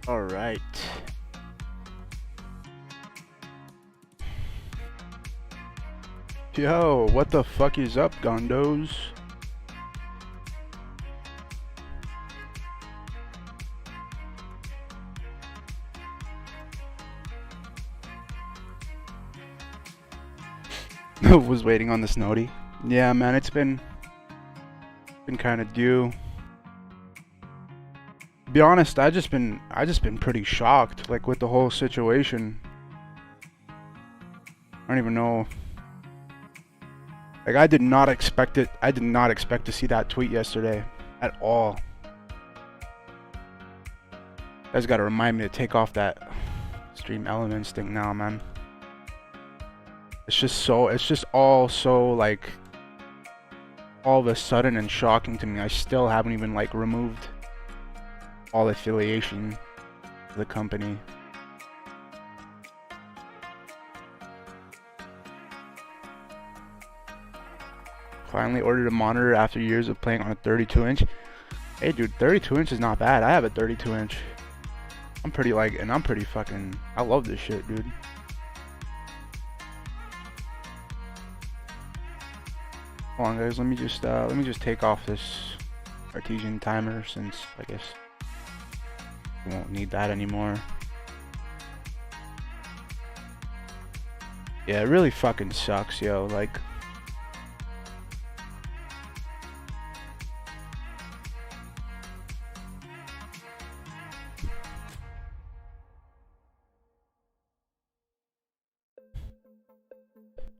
All right. Yo, what the fuck is up, Gondos? Was waiting on the Snowdy. Yeah, man, it's been kind of due. To be honest, I just been pretty shocked, like, with the whole situation. I don't even know. Like, I did not expect it. I did not expect to see that tweet yesterday at all. You guys gotta remind me to take off that Stream Elements thing now, man. It's just all so, like, all of a sudden and shocking to me. I still haven't even, like, removed all affiliation to the company. Finally ordered a monitor after years of playing on a 32-inch. Hey, dude, 32-inch is not bad. I have a 32-inch. I'm pretty, like, and I'm pretty fucking, I love this shit, dude. Hold on, guys. Let me just take off this Artesian timer, since I guess we won't need that anymore. Yeah, it really fucking sucks, yo. Like,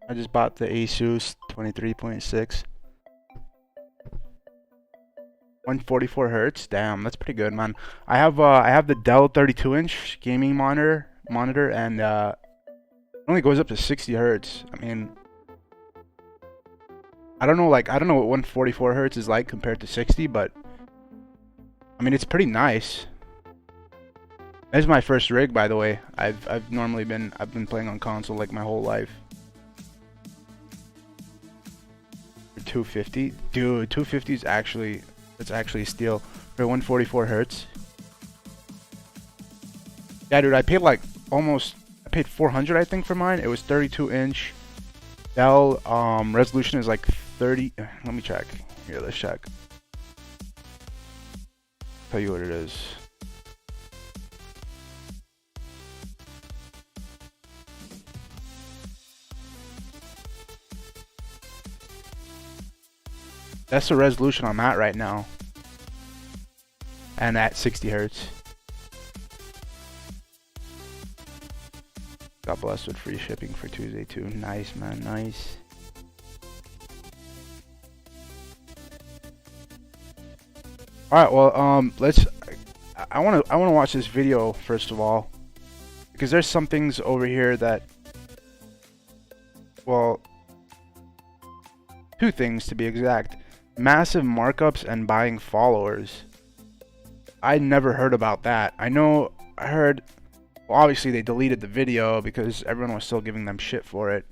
I just bought the Asus 23.6. 144 hertz. Damn, that's pretty good, man. I have the Dell 32-inch gaming monitor, and it only goes up to 60 hertz. I mean, I don't know what 144 hertz is like compared to 60, but I mean, it's pretty nice. This is my first rig, by the way. I've been playing on console like my whole life. 250, dude. 250 is actually, it's actually a steal for 144 hertz. Yeah, dude. I paid I paid 400, I think, for mine. It was 32-inch. Dell resolution is like 30. Let me check. Here, let's check. Tell you what it is. That's the resolution I'm at right now. And at 60 hertz. Got blessed with free shipping for Tuesday too. Nice, man, nice. Alright, well, I wanna watch this video first of all. Because there's some things over here that, well, two things to be exact. Massive markups and buying followers. I never heard about that. I heard, well, obviously they deleted the video because everyone was still giving them shit for it.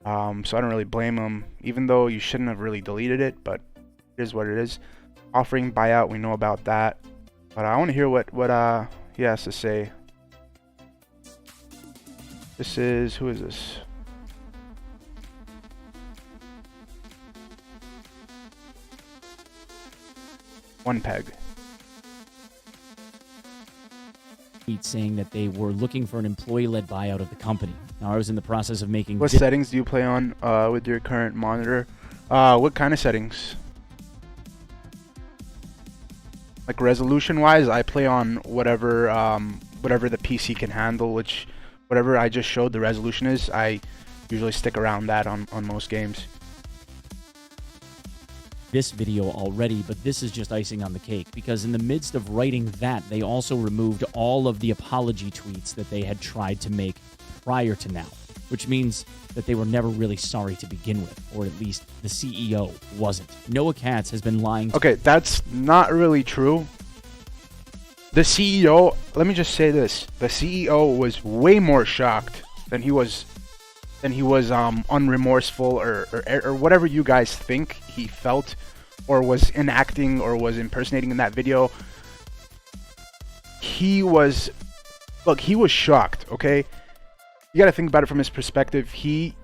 So I don't really blame them, even though you shouldn't have really deleted it, but it is what it is. Offering buyout, we know about that. But I want to hear what he has to say. This is, who is this? One peg. Saying that they were looking for an employee-led buyout of the company. Now, I was in the process of making... What settings do you play on with your current monitor? What kind of settings? Like resolution-wise, I play on whatever the PC can handle, which whatever I just showed the resolution is. I usually stick around that on most games. This video already, but this is just icing on the cake, because in the midst of writing that, they also removed all of the apology tweets that they had tried to make prior to now, which means that they were never really sorry to begin with, or at least the CEO wasn't. Noah Katz has been lying. Okay, that's not really true. The CEO, let me just say this, the CEO was way more shocked than he was unremorseful or whatever you guys think he felt or was enacting or was impersonating in that video. he was, look, he was shocked, okay? You got to think about it from his perspective. He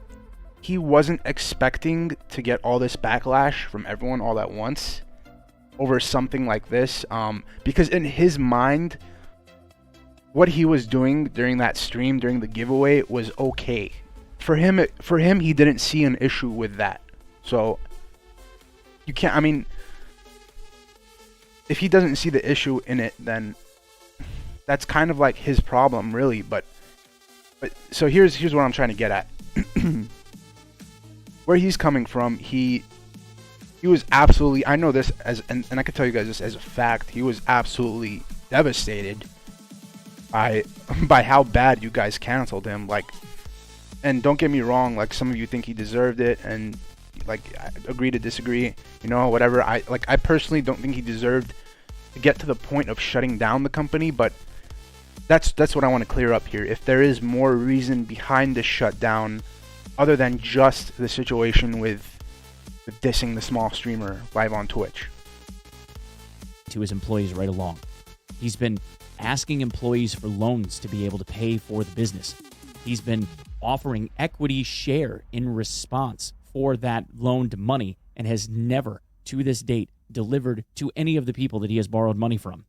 wasn't expecting to get all this backlash from everyone all at once over something like this, because in his mind, what he was doing during that stream, during the giveaway, was okay. For him, he didn't see an issue with that. So you can't, I mean, if he doesn't see the issue in it, then that's kind of like his problem, really. But so here's what I'm trying to get at. Where he's coming from, he was absolutely, I know this as, and I can tell you guys this as a fact, he was absolutely devastated by how bad you guys canceled him. Like, and don't get me wrong, like, some of you think he deserved it, and like, I agree to disagree, you know, whatever. I personally don't think he deserved to get to the point of shutting down the company, but that's what I want to clear up here. If there is more reason behind this shutdown other than just the situation with dissing the small streamer live on Twitch. To his employees right along. He's been asking employees for loans to be able to pay for the business. He's been offering equity share in response for that loaned money and has never, to this date, delivered to any of the people that he has borrowed money from.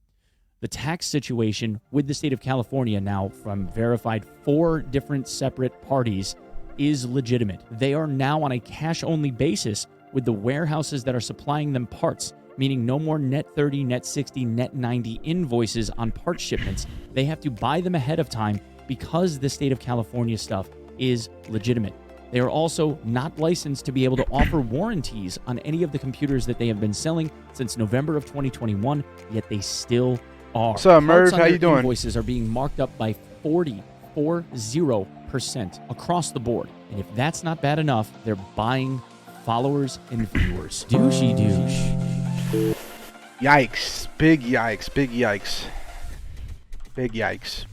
The tax situation with the state of California now, from verified 4 different separate parties, is legitimate. They are now on a cash-only basis with the warehouses that are supplying them parts, meaning no more net 30, net 60, net 90 invoices on part shipments. They have to buy them ahead of time because the state of California stuff is legitimate. They are also not licensed to be able to offer warranties on any of the computers that they have been selling since November of 2021, yet they still are. What's up, Merv? How you doing? Invoices are being marked up by 40% across the board. And if that's not bad enough, they're buying followers and viewers. Douchey douche. Yikes. Big yikes. Big yikes. Big yikes.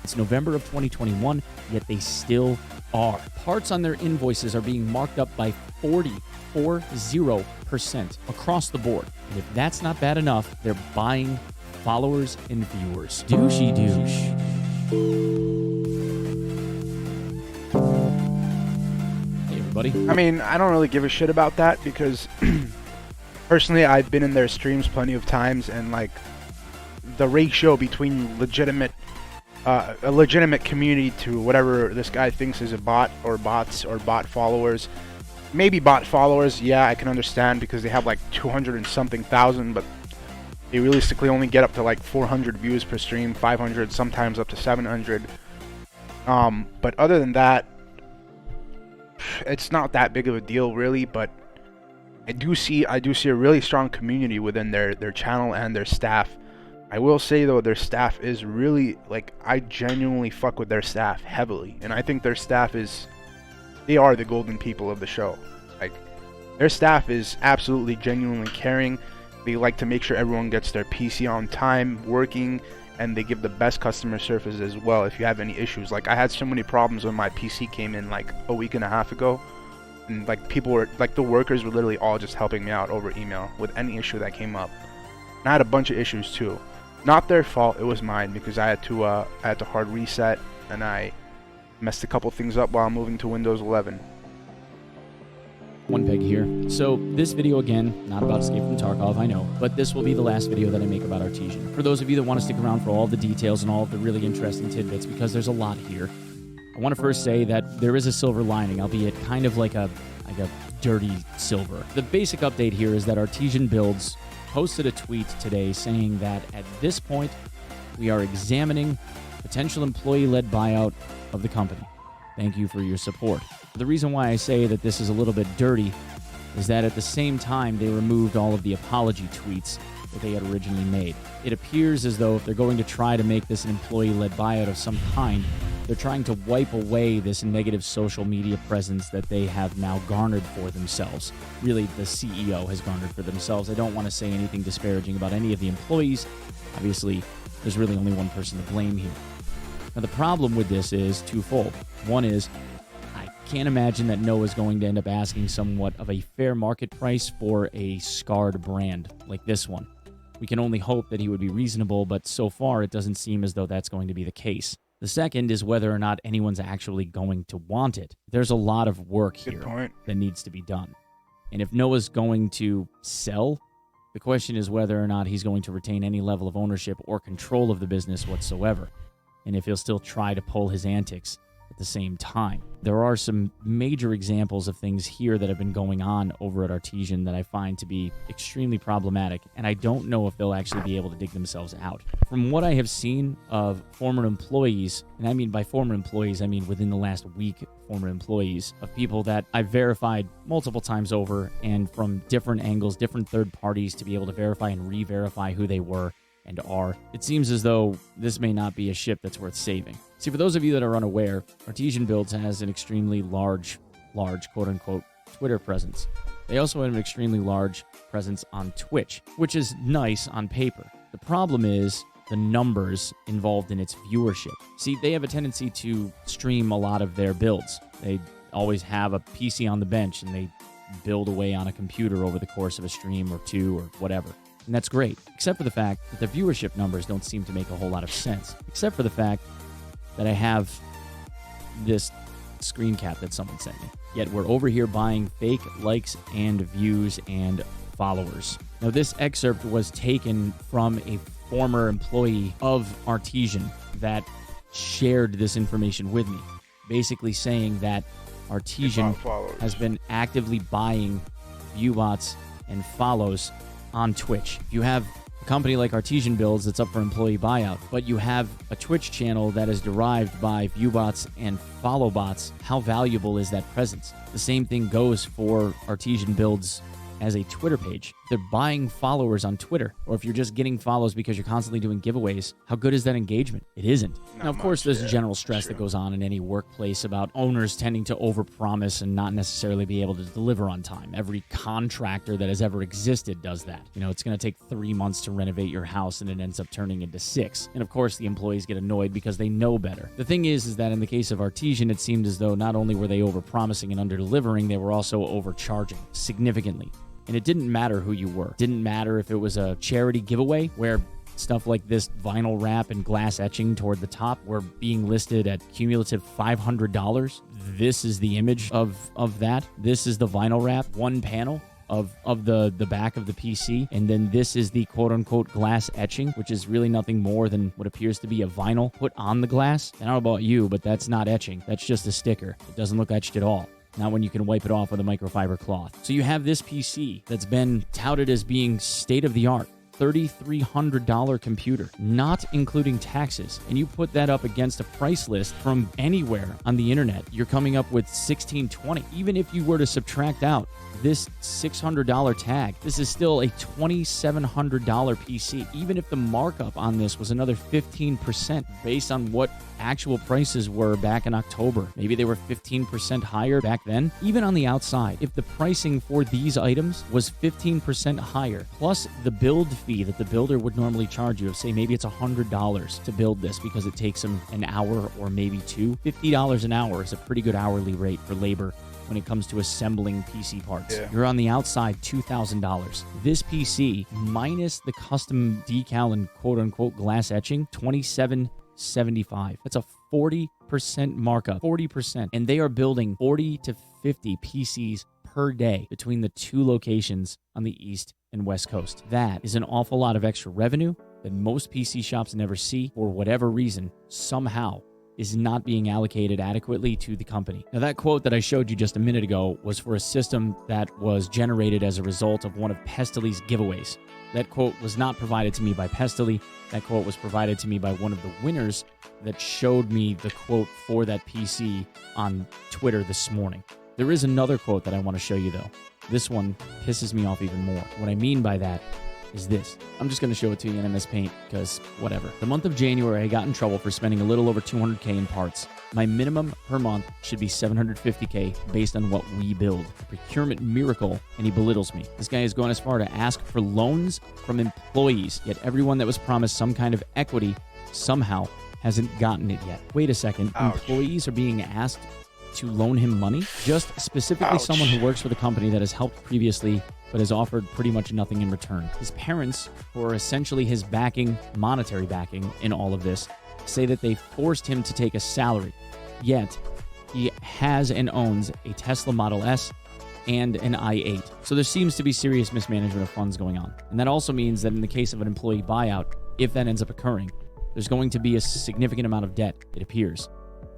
It's November of 2021, yet they still are. Parts on their invoices are being marked up by 40% across the board. And if that's not bad enough, they're buying followers and viewers. Douchey douche. Hey, everybody. I mean, I don't really give a shit about that because personally, I've been in their streams plenty of times, and like the ratio between a legitimate community to whatever this guy thinks is a bot or bots or bot followers. Maybe bot followers, yeah, I can understand because they have like 200 and something thousand, but they realistically only get up to like 400 views per stream, 500, sometimes up to 700. But other than that, it's not that big of a deal really, but I do see a really strong community within their channel and their staff. I will say though, their staff is really, like, I genuinely fuck with their staff heavily, and I think their staff they are the golden people of the show. Like, their staff is absolutely genuinely caring. They like to make sure everyone gets their PC on time, working, and they give the best customer service as well if you have any issues. Like, I had so many problems when my PC came in like a week and a half ago, and like people were, like, the workers were literally all just helping me out over email with any issue that came up. And I had a bunch of issues too. Not their fault, it was mine, because I had to hard reset and I messed a couple things up while moving to Windows 11. One peg here. So this video, again, not about Escape from Tarkov, I know, but this will be the last video that I make about Artesian. For those of you that want to stick around for all the details and all of the really interesting tidbits, because there's a lot here, I want to first say that there is a silver lining, albeit kind of like a dirty silver. The basic update here is that Artesian Builds posted a tweet today saying that at this point, we are examining potential employee-led buyout of the company. Thank you for your support. The reason why I say that this is a little bit dirty is that at the same time, they removed all of the apology tweets that they had originally made. It appears as though if they're going to try to make this an employee-led buyout of some kind, they're trying to wipe away this negative social media presence that they have now garnered for themselves. Really, the CEO has garnered for themselves. I don't want to say anything disparaging about any of the employees. Obviously, there's really only one person to blame here. Now, the problem with this is twofold. One is, I can't imagine that Noah is going to end up asking somewhat of a fair market price for a scarred brand like this one. We can only hope that he would be reasonable, but so far it doesn't seem as though that's going to be the case. The second is whether or not anyone's actually going to want it. There's a lot of work here that needs to be done. And if Noah's going to sell, the question is whether or not he's going to retain any level of ownership or control of the business whatsoever, and if he'll still try to pull his antics at the same time. There are some major examples of things here that have been going on over at Artesian that I find to be extremely problematic, and I don't know if they'll actually be able to dig themselves out. From what I have seen of former employees, and I mean by former employees, I mean within the last week, former employees, of people that I've verified multiple times over, and from different angles, different third parties to be able to verify and re-verify who they were and are, it seems as though this may not be a ship that's worth saving. See, for those of you that are unaware, Artesian Builds has an extremely large, quote-unquote, Twitter presence. They also have an extremely large presence on Twitch, which is nice on paper. The problem is the numbers involved in its viewership. See, they have a tendency to stream a lot of their builds. They always have a PC on the bench, and they build away on a computer over the course of a stream or two or whatever. And that's great, except for the fact that the viewership numbers don't seem to make a whole lot of sense, except for the fact that I have this screen cap that someone sent me. Yet we're over here buying fake likes and views and followers. Now, this excerpt was taken from a former employee of Artesian that shared this information with me, basically saying that Artesian has been actively buying view bots and follows on Twitch. If you have a company like Artesian Builds that's up for employee buyout, but you have a Twitch channel that is derived by view bots and follow bots, how valuable is that presence? The same thing goes for Artesian Builds as a Twitter page. They're buying followers on Twitter, or if you're just getting follows because you're constantly doing giveaways, how good is that engagement? It isn't. Now, of course, there's general stress that goes on in any workplace about owners tending to overpromise and not necessarily be able to deliver on time. Every contractor that has ever existed does that. You know, it's going to take 3 months to renovate your house, and it ends up turning into 6. And of course, the employees get annoyed because they know better. The thing is that in the case of Artesian, it seemed as though not only were they overpromising and under-delivering, they were also overcharging significantly. And it didn't matter who you were. It didn't matter if it was a charity giveaway where stuff like this vinyl wrap and glass etching toward the top were being listed at cumulative $500. This is the image of that. This is the vinyl wrap, one panel of the back of the PC. And then this is the quote-unquote glass etching, which is really nothing more than what appears to be a vinyl put on the glass. And I don't know about you, but that's not etching. That's just a sticker. It doesn't look etched at all. Not when you can wipe it off with a microfiber cloth. So you have this PC that's been touted as being state-of-the-art, $3,300 computer, not including taxes, and you put that up against a price list from anywhere on the internet, you're coming up with $1,620. Even if you were to subtract out this $600 tag, this is still a $2,700 PC. Even if the markup on this was another 15% based on what actual prices were back in October, maybe they were 15% higher back then. Even on the outside, if the pricing for these items was 15% higher, plus the build fee that the builder would normally charge you of, say, maybe it's $100 to build this because it takes them an hour or maybe two, $50 an hour is a pretty good hourly rate for labor when it comes to assembling PC parts. Yeah. You're on the outside $2,000. This PC, minus the custom decal and quote-unquote glass etching, $2,775. That's a 40% markup, 40%. And they are building 40 to 50 PCs per day between the two locations on the East and West Coast. That is an awful lot of extra revenue that most PC shops never see for whatever reason, somehow is not being allocated adequately to the company. Now, that quote that I showed you just a minute ago was for a system that was generated as a result of one of Pestely's giveaways. That quote was not provided to me by Pestely. That quote was provided to me by one of the winners that showed me the quote for that PC on Twitter this morning. There is another quote that I want to show you, though. This one pisses me off even more. What I mean by that is this. I'm just going to show it to you in MS Paint because whatever. The month of January, I got in trouble for spending a little over $200K in parts. My minimum per month should be $750K based on what we build. A procurement miracle, and he belittles me. This guy has gone as far to ask for loans from employees, yet everyone that was promised some kind of equity somehow hasn't gotten it yet. Wait a second. Ouch. Employees are being asked to loan him money, just specifically Ouch. someone who works for the company that has helped previously but has offered pretty much nothing in return. His parents, who are essentially his backing, monetary backing in all of this, say that they forced him to take a salary. Yet, he has and owns a Tesla Model S and an i8. So there seems to be serious mismanagement of funds going on. And that also means that in the case of an employee buyout, if that ends up occurring, there's going to be a significant amount of debt, it appears,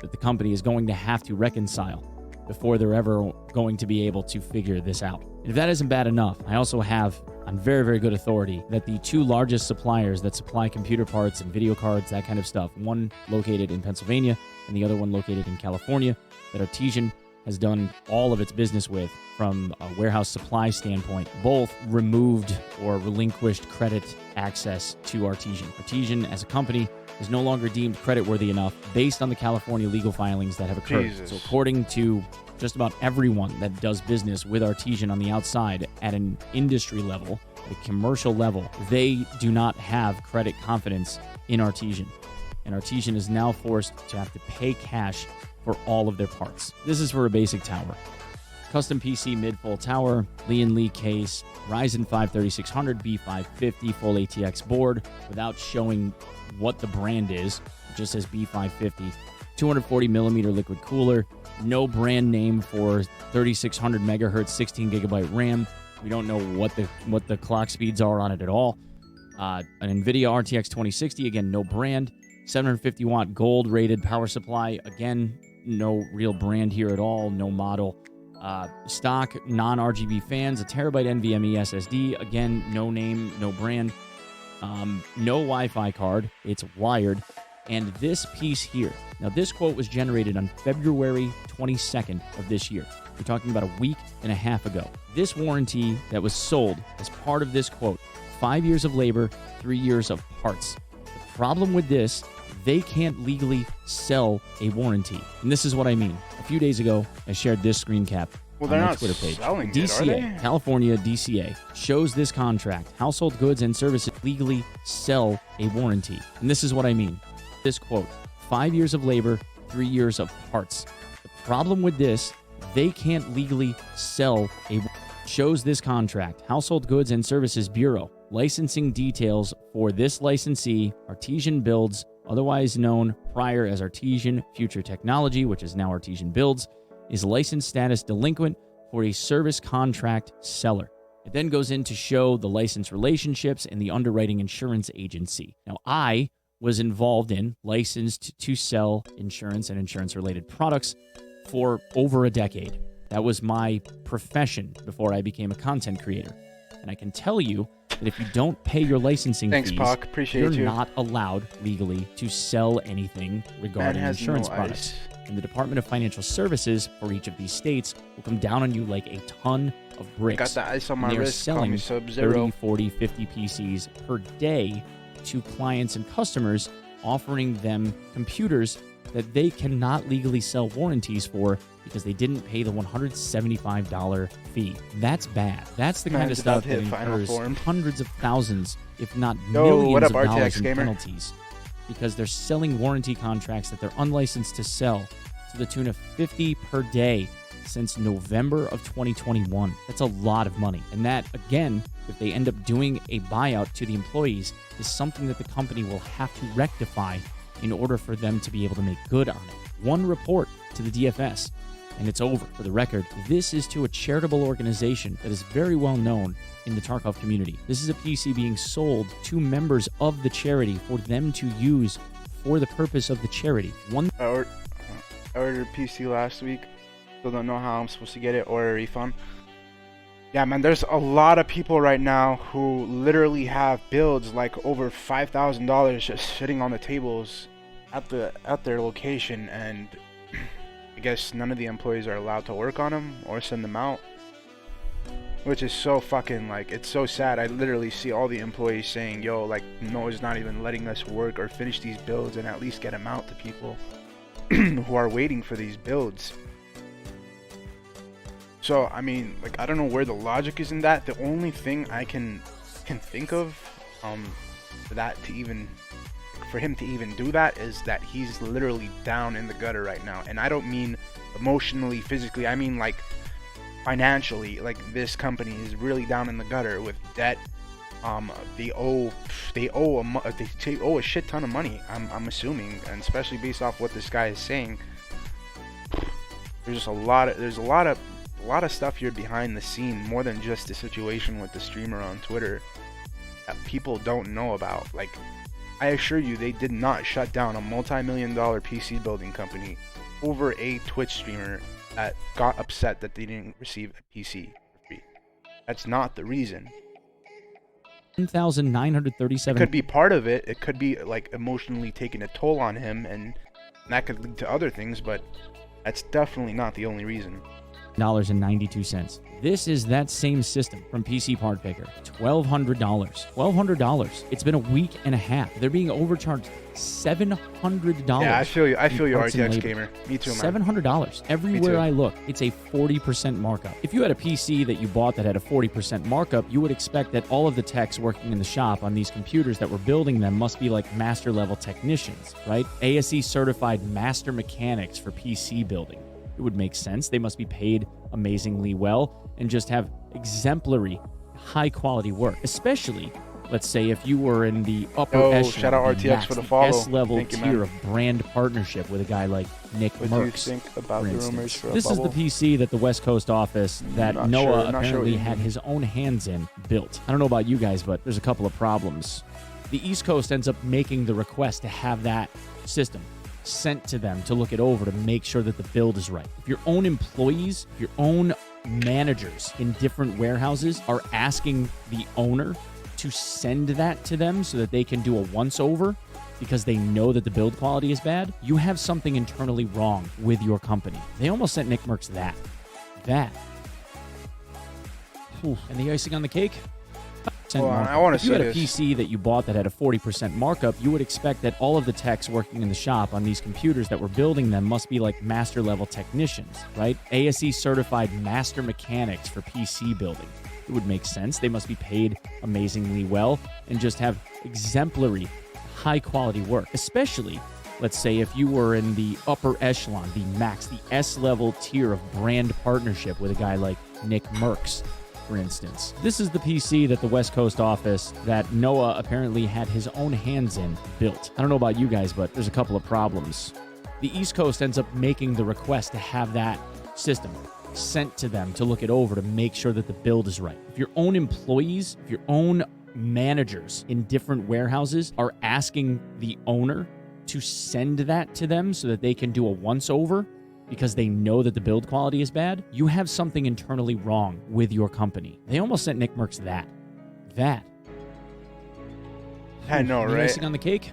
that the company is going to have to reconcile before they're ever going to be able to figure this out. And if that isn't bad enough, I also have on very, very good authority that the two largest suppliers that supply computer parts and video cards, that kind of stuff, one located in Pennsylvania and the other one located in California, that Artesian has done all of its business with from a warehouse supply standpoint, both removed or relinquished credit access to Artesian. Artesian, as a company, is no longer deemed creditworthy enough based on the California legal filings that have occurred. Jesus. So according to just about everyone that does business with Artesian on the outside at an industry level, at a commercial level, they do not have credit confidence in Artesian. And Artesian is now forced to have to pay cash for all of their parts. This is for a basic tower. Custom PC mid-full tower, Lee & Lee case, Ryzen 5 3600 B550 full ATX board without showing what the brand is. It just says B550. 240 millimeter liquid cooler, no brand name for 3600 megahertz 16 gigabyte RAM. We don't know what the clock speeds are on it at all. An NVIDIA RTX 2060, again, no brand. 750 watt gold rated power supply, again, no real brand here at all, no model. Stock non-RGB fans, a terabyte NVMe SSD, again, no name, no brand. No Wi-Fi card, it's wired. And this piece here. Now, this quote was generated on February 22nd of this year. We're talking about a week and a half ago. This warranty that was sold as part of this quote, 5 years of labor, 3 years of parts. The problem with this, they can't legally sell a warranty. And this is what I mean. A few days ago, I shared this screen cap on my Twitter page. Selling DCA, it, are they? California DCA, shows this contract. Household goods and services legally sell a warranty. And this is what I mean. This quote, 5 years of labor, 3 years of parts. The problem with this, they can't legally sell a shows this contract. Household Goods and Services Bureau. Licensing details for this licensee, Artesian Builds, otherwise known prior as Artesian Future Technology, which is now Artesian Builds, is license status delinquent for a service contract seller. It then goes in to show the license relationships and the underwriting insurance agency. Now, I was involved in, licensed to sell insurance and insurance-related products for over a decade. That was my profession before I became a content creator. And I can tell you that if you don't pay your licensing Thanks, fees, Pac. Appreciate you're you. not allowed legally to sell anything regarding Man has insurance no products. ice. And the Department of Financial Services for each of these states will come down on you like a ton of bricks. Got the ice on my And they are wrist. Call selling me 30, Sub-Zero. 40, 50 PCs per day to clients and customers, offering them computers that they cannot legally sell warranties for because they didn't pay the $175 fee. That's bad. That's the kind Man's of stuff about to that hit final incurs form. hundreds of thousands, if not Yo, millions what up, of RTX dollars in gamer? penalties because they're selling warranty contracts that they're unlicensed to sell to the tune of $50 per day since November of 2021. That's a lot of money. And that, again, if they end up doing a buyout to the employees, is something that the company will have to rectify in order for them to be able to make good on it. One report to the DFS, and it's over. For the record, this is to a charitable organization that is very well known in the Tarkov community. This is a PC being sold to members of the charity for them to use for the purpose of the charity. I ordered a PC last week. Still don't know how I'm supposed to get it or a refund. Yeah, man, there's a lot of people right now who literally have builds like over $5,000 just sitting on the tables at their location, and I guess none of the employees are allowed to work on them or send them out, which is so fucking, like, it's so sad. I literally see all the employees saying, yo, like, no, it's not even letting us work or finish these builds and at least get them out to people who are waiting for these builds. So, I mean, like, I don't know where the logic is in that. The only thing I can think of for him to even do that is that he's literally down in the gutter right now. And I don't mean emotionally, physically, I mean like financially. Like, this company is really down in the gutter with debt. They owe a shit ton of money, I'm assuming, and especially based off what this guy is saying. There's a lot of stuff here behind the scene, more than just the situation with the streamer on Twitter that people don't know about. Like, I assure you, they did not shut down a multi-million-dollar PC building company over a Twitch streamer that got upset that they didn't receive a PC for free. That's not the reason. 1,937. It could be part of it. It could be like emotionally taking a toll on him, and that could lead to other things, but that's definitely not the only reason. $92. This is that same system from PC Part Picker. $1,200. $1,200. It's been a week and a half. They're being overcharged $700. Yeah, I feel you. I feel you, parts and RTX labor. gamer. Me too, man. $700. Everywhere I look, it's a 40% markup. If you had a PC that you bought that had a 40% markup, you would expect that all of the techs working in the shop on these computers that were building them must be like master level technicians, right? ASE certified master mechanics for PC building. It would make sense. They must be paid amazingly well and just have exemplary, high-quality work. Especially, let's say, if you were in the upper echelon, shout out RTX max, for the follow. S-level Thank you, tier man. of brand partnership with a guy like Nick What do you Merckx, think about for the instance. rumors for a This bubble? is the PC that the West Coast office that Not Noah sure what apparently you had mean. his own hands in built. I don't know about you guys, but there's a couple of problems. The East Coast ends up making the request to have that system sent to them to look it over to make sure that the build is right. If your own employees, your own managers in different warehouses are asking the owner to send that to them so that they can do a once-over because they know that the build quality is bad, you have something internally wrong with your company. They almost sent Nick Merckx that. Oof. And the icing on the cake? Hold on, I want to If you see had a this. PC that you bought that had a 40% markup, you would expect that all of the techs working in the shop on these computers that were building them must be like master level technicians, right? ASE certified master mechanics for PC building. It would make sense. They must be paid amazingly well and just have exemplary, high quality work. Especially, let's say, if you were in the upper echelon, the max, the S-level tier of brand partnership with a guy like Nick Merckx, for instance. This is the PC that the West Coast office that Noah apparently had his own hands in built. I don't know about you guys, but there's a couple of problems. The East Coast ends up making the request to have that system sent to them to look it over to make sure that the build is right. If your own employees, if your own managers in different warehouses are asking the owner to send that to them so that they can do a once-over because they know that the build quality is bad, you have something internally wrong with your company. They almost sent Nick Merckx that. I know, The right? icing on the cake?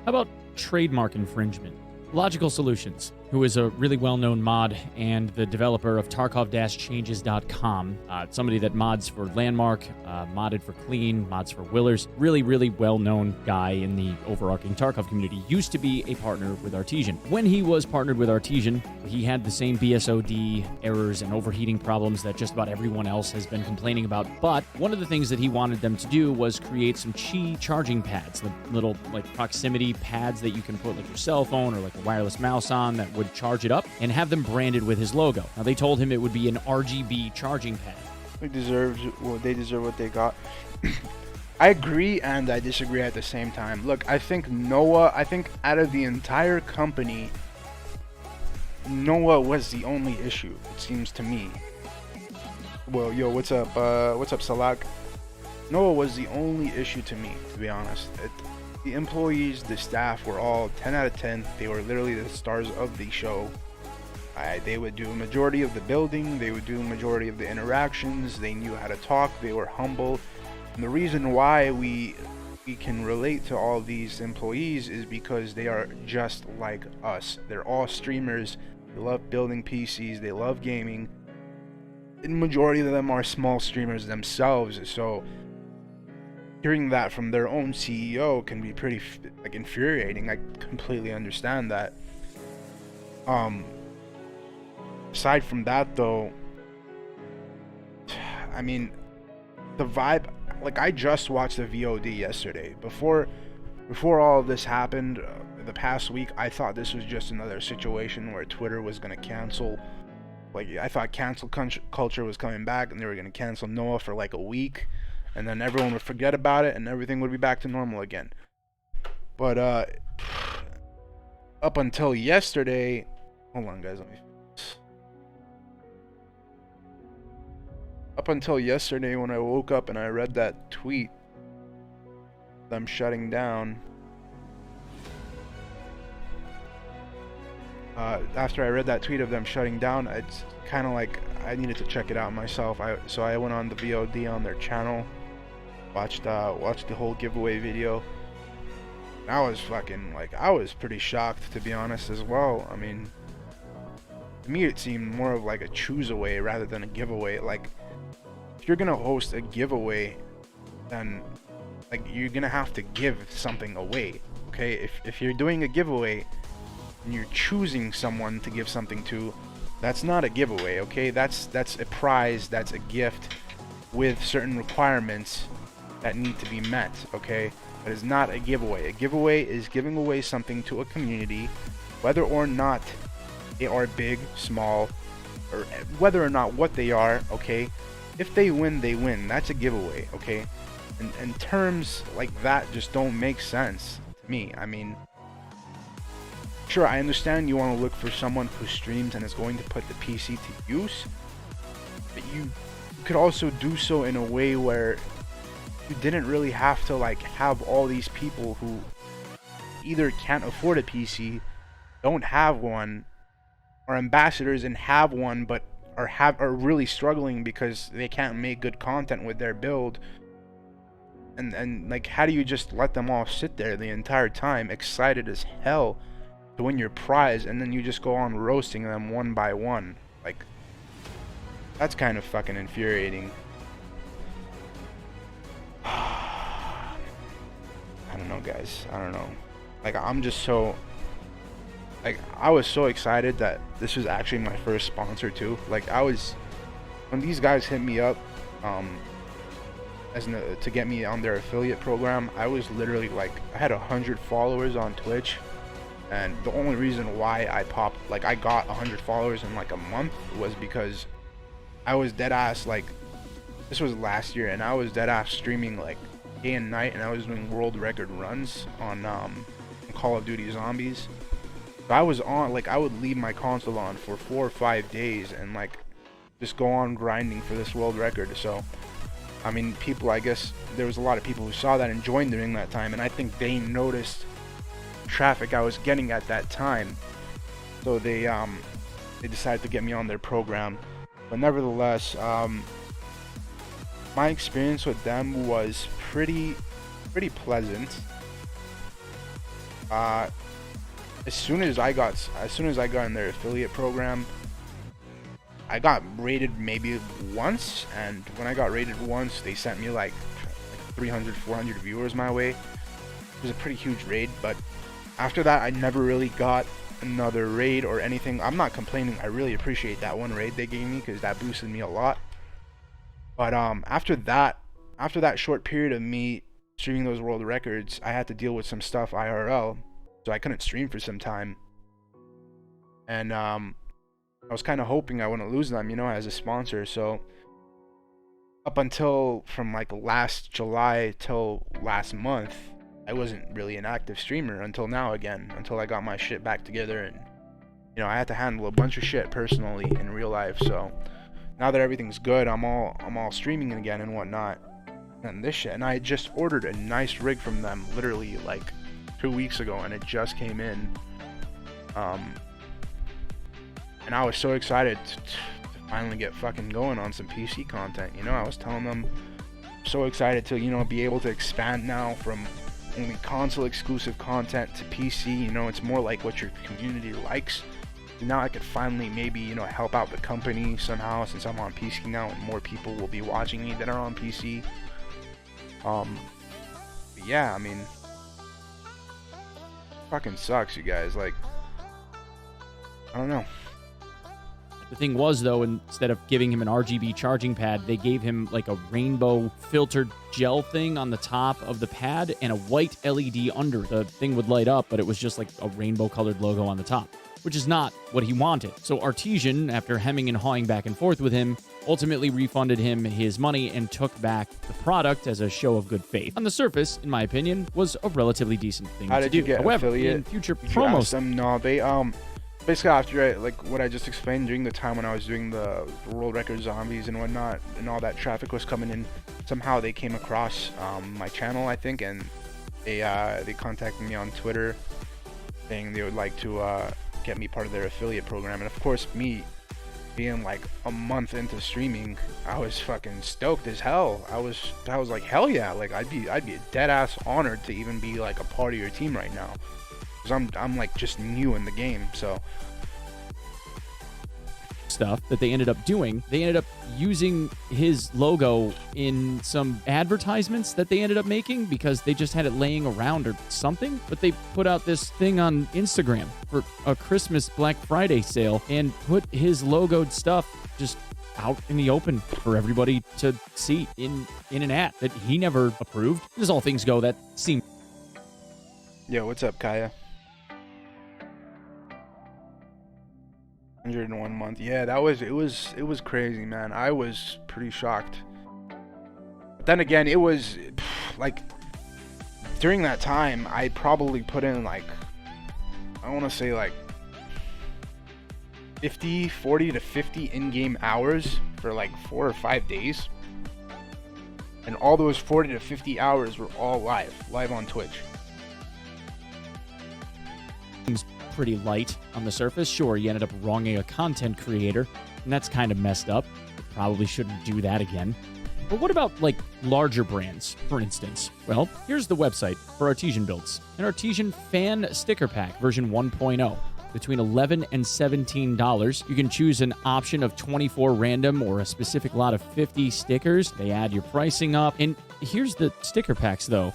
How about trademark infringement? Logical Solutions, who is a really well-known mod and the developer of Tarkov-Changes.com, somebody that mods for Landmark, modded for Clean, mods for Willers, really, really well-known guy in the overarching Tarkov community, used to be a partner with Artesian. When he was partnered with Artesian, he had the same BSOD errors and overheating problems that just about everyone else has been complaining about, but one of the things that he wanted them to do was create some Qi charging pads, the little like proximity pads that you can put like your cell phone or like a wireless mouse on that would charge it up, and have them branded with his logo. Now, they told him it would be an RGB charging pad. They deserve what they got. I agree and I disagree at the same time. Look, I think out of the entire company, Noah was the only issue, it seems to me. Well, yo, what's up, Salak? Noah was the only issue to me, to be honest. The employees, the staff were all 10 out of 10. They were literally the stars of the show. They would do a majority of the building. They would do a majority of the interactions. They knew how to talk. They were humble. And the reason why we can relate to all these employees is because they are just like us. They're all streamers. They love building PCs. They love gaming. And the majority of them are small streamers themselves. So hearing that from their own CEO can be pretty infuriating. I completely understand that. Aside from that, though, I mean, the vibe. Like, I just watched the VOD yesterday. Before all of this happened, the past week, I thought this was just another situation where Twitter was gonna cancel. Like, I thought cancel culture was coming back, and they were gonna cancel Noah for like a week, and then everyone would forget about it, and everything would be back to normal again. But up until yesterday, hold on, guys, let me. Up until yesterday, when I woke up and I read that tweet, them shutting down. After I read that tweet of them shutting down, it's kind of like I needed to check it out myself. So I went on the VOD on their channel, watched the whole giveaway video. And I was fucking like, I was pretty shocked, to be honest, as well. I mean, to me it seemed more of like a choose away rather than a giveaway. Like, if you're gonna host a giveaway, then like you're gonna have to give something away. Okay, if you're doing a giveaway and you're choosing someone to give something to, that's not a giveaway. Okay, that's a prize, that's a gift with certain requirements that need to be met. Okay, that is not a giveaway. A giveaway is giving away something to a community, whether or not they are big, small, or whether or not what they are. Okay, if they win, they win. That's a giveaway. Okay, and terms like that just don't make sense to me. I mean, sure, I understand you want to look for someone who streams and is going to put the PC to use, but you could also do so in a way where you didn't really have to like have all these people who either can't afford a PC, don't have one, are ambassadors and have one but are really struggling because they can't make good content with their build. And like, how do you just let them all sit there the entire time excited as hell to win your prize, and then you just go on roasting them one by one? Like, that's kind of fucking infuriating. I don't know, guys. I don't know. Like, I'm just so, like, I was so excited that this was actually my first sponsor too. Like, when these guys hit me up to get me on their affiliate program, I was literally like, I had 100 followers on Twitch, and the only reason why I got 100 followers in like a month was because I was dead ass, like, this was last year, and I was dead ass streaming like day and night, and I was doing world record runs on Call of Duty Zombies. So I was on, like, I would leave my console on for 4 or 5 days and like just go on grinding for this world record. So I mean, people, I guess there was a lot of people who saw that and joined during that time, and I think they noticed traffic I was getting at that time, so they decided to get me on their program. But nevertheless, my experience with them was pretty pleasant. As soon as I got in their affiliate program, I got rated maybe once, and when I got rated once, they sent me like 300, 400 viewers my way. It was a pretty huge raid, but after that, I never really got another raid or anything. I'm not complaining. I really appreciate that one raid they gave me because that boosted me a lot. But after that short period of me streaming those world records, I had to deal with some stuff IRL, so I couldn't stream for some time. And I was kind of hoping I wouldn't lose them, you know, as a sponsor. So up until from like last July till last month, I wasn't really an active streamer until now again, until I got my shit back together, and you know, I had to handle a bunch of shit personally in real life. So now that everything's good, I'm all streaming again and whatnot, and this shit. And I just ordered a nice rig from them literally like 2 weeks ago, and it just came in. And I was so excited to finally get fucking going on some PC content. You know, I was telling them, I'm so excited to, you know, be able to expand now from only console exclusive content to PC. You know, it's more like what your community likes. Now I could finally maybe, you know, help out the company somehow, since I'm on PC now and more people will be watching me that are on PC. But yeah, I mean, fucking sucks, you guys. Like, I don't know. The thing was, though, instead of giving him an RGB charging pad, they gave him like a rainbow filtered gel thing on the top of the pad and a white LED under. The thing would light up, but it was just like a rainbow colored logo on the top, which is not what he wanted. So Artesian, after hemming and hawing back and forth with him, ultimately refunded him his money and took back the product as a show of good faith. On the surface, in my opinion, was a relatively decent thing to do. How did you get However, affiliate? in future Did you ask promos, them? No, they basically after like what I just explained during the time when I was doing the world record zombies and whatnot, and all that traffic was coming in, somehow they came across my channel, I think, and they contacted me on Twitter saying they would like to get me part of their affiliate program. And of course, me being like a month into streaming, I was fucking stoked as hell. I was like, hell yeah, like I'd be dead ass honored to even be like a part of your team right now, because I'm like just new in the game. So stuff that they ended up doing, they ended up using his logo in some advertisements that they ended up making because they just had it laying around or something. But they put out this thing on Instagram for a Christmas Black Friday sale and put his logoed stuff just out in the open for everybody to see in an ad that he never approved. As all things go, that seemed... Yo, what's up, Kaya? 101 month. Yeah, it was crazy, man. I was pretty shocked. But then again, it was like during that time I probably put in like, I want to say like 40 to 50 in-game hours for like 4 or 5 days. And all those 40 to 50 hours were all live on Twitch. Pretty light on the surface. Sure, you ended up wronging a content creator, and that's kind of messed up. You probably shouldn't do that again. But what about, like, larger brands, for instance? Well, here's the website for Artesian builds. An Artesian Fan Sticker Pack version 1.0. Between $11 and $17. You can choose an option of 24 random or a specific lot of 50 stickers. They add your pricing up. And here's the sticker packs, though.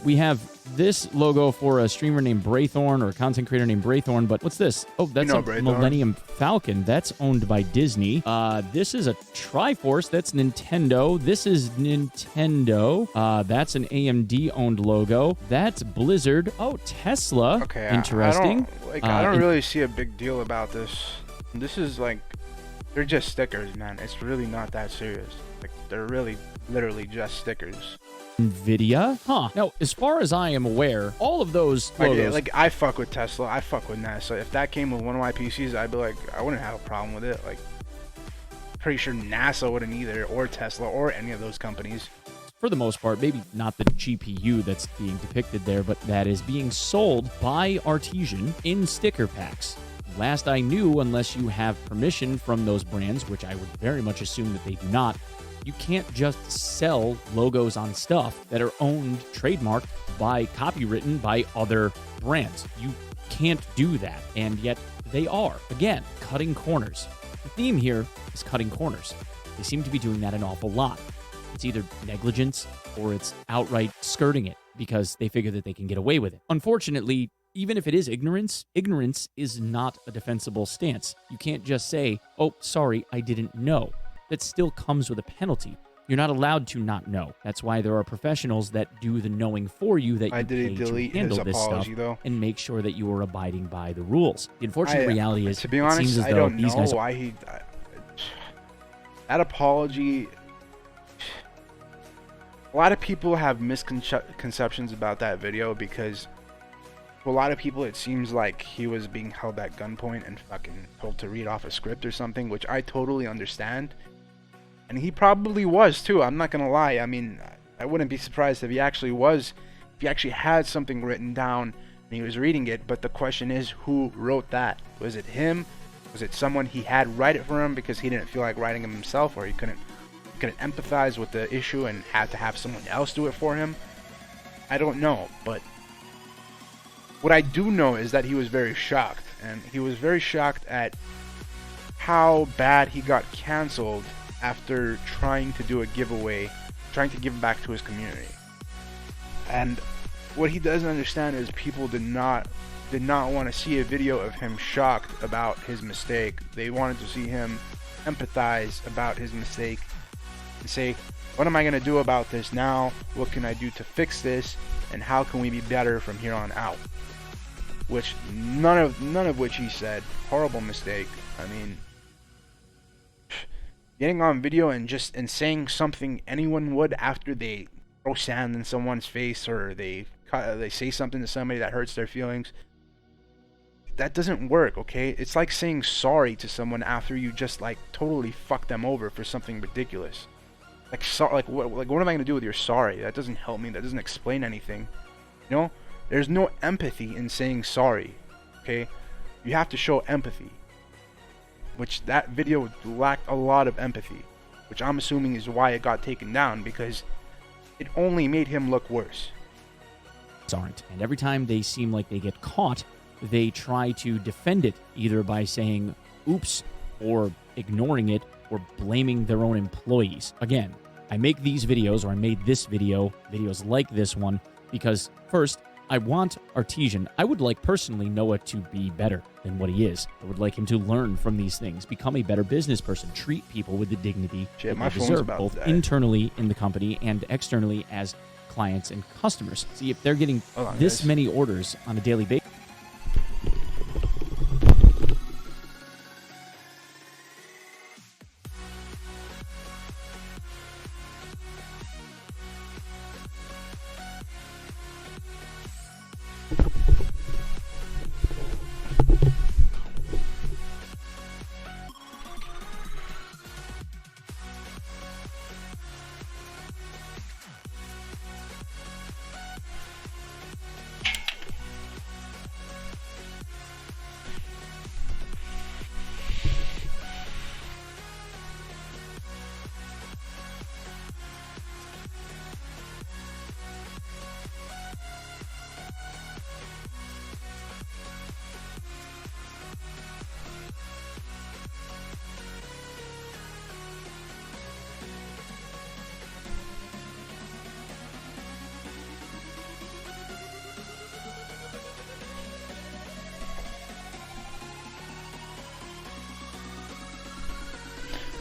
We have this logo for a streamer named Braythorn or a content creator named Braythorn, but what's this? Oh, that's a Braythorn. Millennium Falcon. That's owned by Disney. This is a Triforce. That's Nintendo. This is Nintendo. That's an AMD-owned logo. That's Blizzard. Oh, Tesla. Okay, interesting. I don't really see a big deal about this. This is like, they're just stickers, man. It's really not that serious. Like, they're really, literally just stickers. NVIDIA? Huh. Now, as far as I am aware, all of those logos... Like, I fuck with Tesla. I fuck with NASA. If that came with one of my PCs, I'd be like, I wouldn't have a problem with it. Like, pretty sure NASA wouldn't either, or Tesla, or any of those companies. For the most part, maybe not the GPU that's being depicted there, but that is being sold by Artesian in sticker packs. Last I knew, unless you have permission from those brands, which I would very much assume that they do not, you can't just sell logos on stuff that are owned, trademarked, copywritten by other brands. You can't do that, and yet they are. Again, cutting corners. The theme here is cutting corners. They seem to be doing that an awful lot. It's either negligence or it's outright skirting it because they figure that they can get away with it. Unfortunately, even if it is ignorance, ignorance is not a defensible stance. You can't just say, oh, sorry, I didn't know. That still comes with a penalty. You're not allowed to not know. That's why there are professionals that do the knowing for you that you pay to handle this stuff and make sure that you are abiding by the rules. The unfortunate reality is, to be honest, it seems as I though don't these know guys why he... That apology... A lot of people have misconceptions about that video because to a lot of people it seems like he was being held at gunpoint and fucking told to read off a script or something, which I totally understand. And he probably was too, I'm not gonna lie. I mean, I wouldn't be surprised if he actually had something written down and he was reading it, but the question is, who wrote that? Was it him? Was it someone he had write it for him because he didn't feel like writing it himself, or he couldn't empathize with the issue and had to have someone else do it for him? I don't know, but what I do know is that he was very shocked, and he was very shocked at how bad he got canceled after trying to do a giveaway, trying to give back to his community. And what he doesn't understand is people did not did not want to see a video of him shocked about his mistake. They wanted to see him empathize about his mistake and say, what am I going to do about this now? What can I do to fix this? And how can we be better from here on out? Which none of which he said. Horrible mistake. I mean, getting on video and saying something anyone would after they throw sand in someone's face or they say something to somebody that hurts their feelings. That doesn't work, okay? It's like saying sorry to someone after you just like totally fuck them over for something ridiculous. What am I gonna do with your sorry? That doesn't help me. That doesn't explain anything. You know, there's no empathy in saying sorry. Okay, you have to show empathy, which that video lacked a lot of empathy, which I'm assuming is why it got taken down, because it only made him look worse. Aren't. And every time they seem like they get caught, they try to defend it either by saying oops or ignoring it or blaming their own employees. Again, I make these videos, or I made this video, videos like this one, because first, I want Artesian. I would like personally Noah to be better than what he is. I would like him to learn from these things, become a better business person, treat people with the dignity that they deserve, both internally in the company and externally as clients and customers. See, if they're getting this many orders on a daily basis.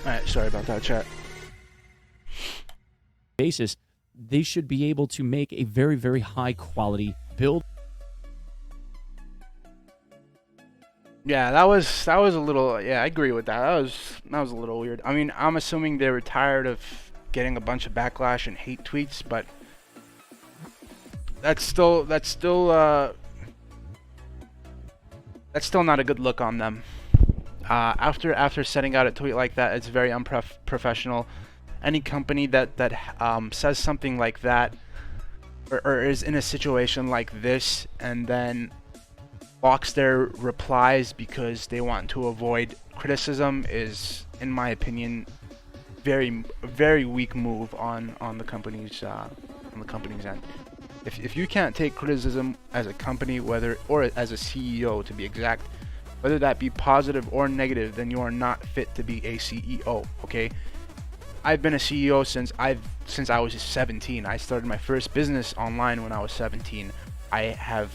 Alright, sorry about that, chat. Basis, they should be able to make a very, very high quality build. Yeah, that was a little. Yeah, I agree with that. That was a little weird. I mean, I'm assuming they were tired of getting a bunch of backlash and hate tweets, but that's still not a good look on them. After sending out a tweet like that, it's very unprofessional. Any company that says something like that, or is in a situation like this, and then blocks their replies because they want to avoid criticism, is, in my opinion, very weak move on the company's end. If you can't take criticism as a company, or as a CEO to be exact, whether that be positive or negative, then you are not fit to be a CEO, okay? I've been a CEO since I was 17. I started my first business online when I was 17. I've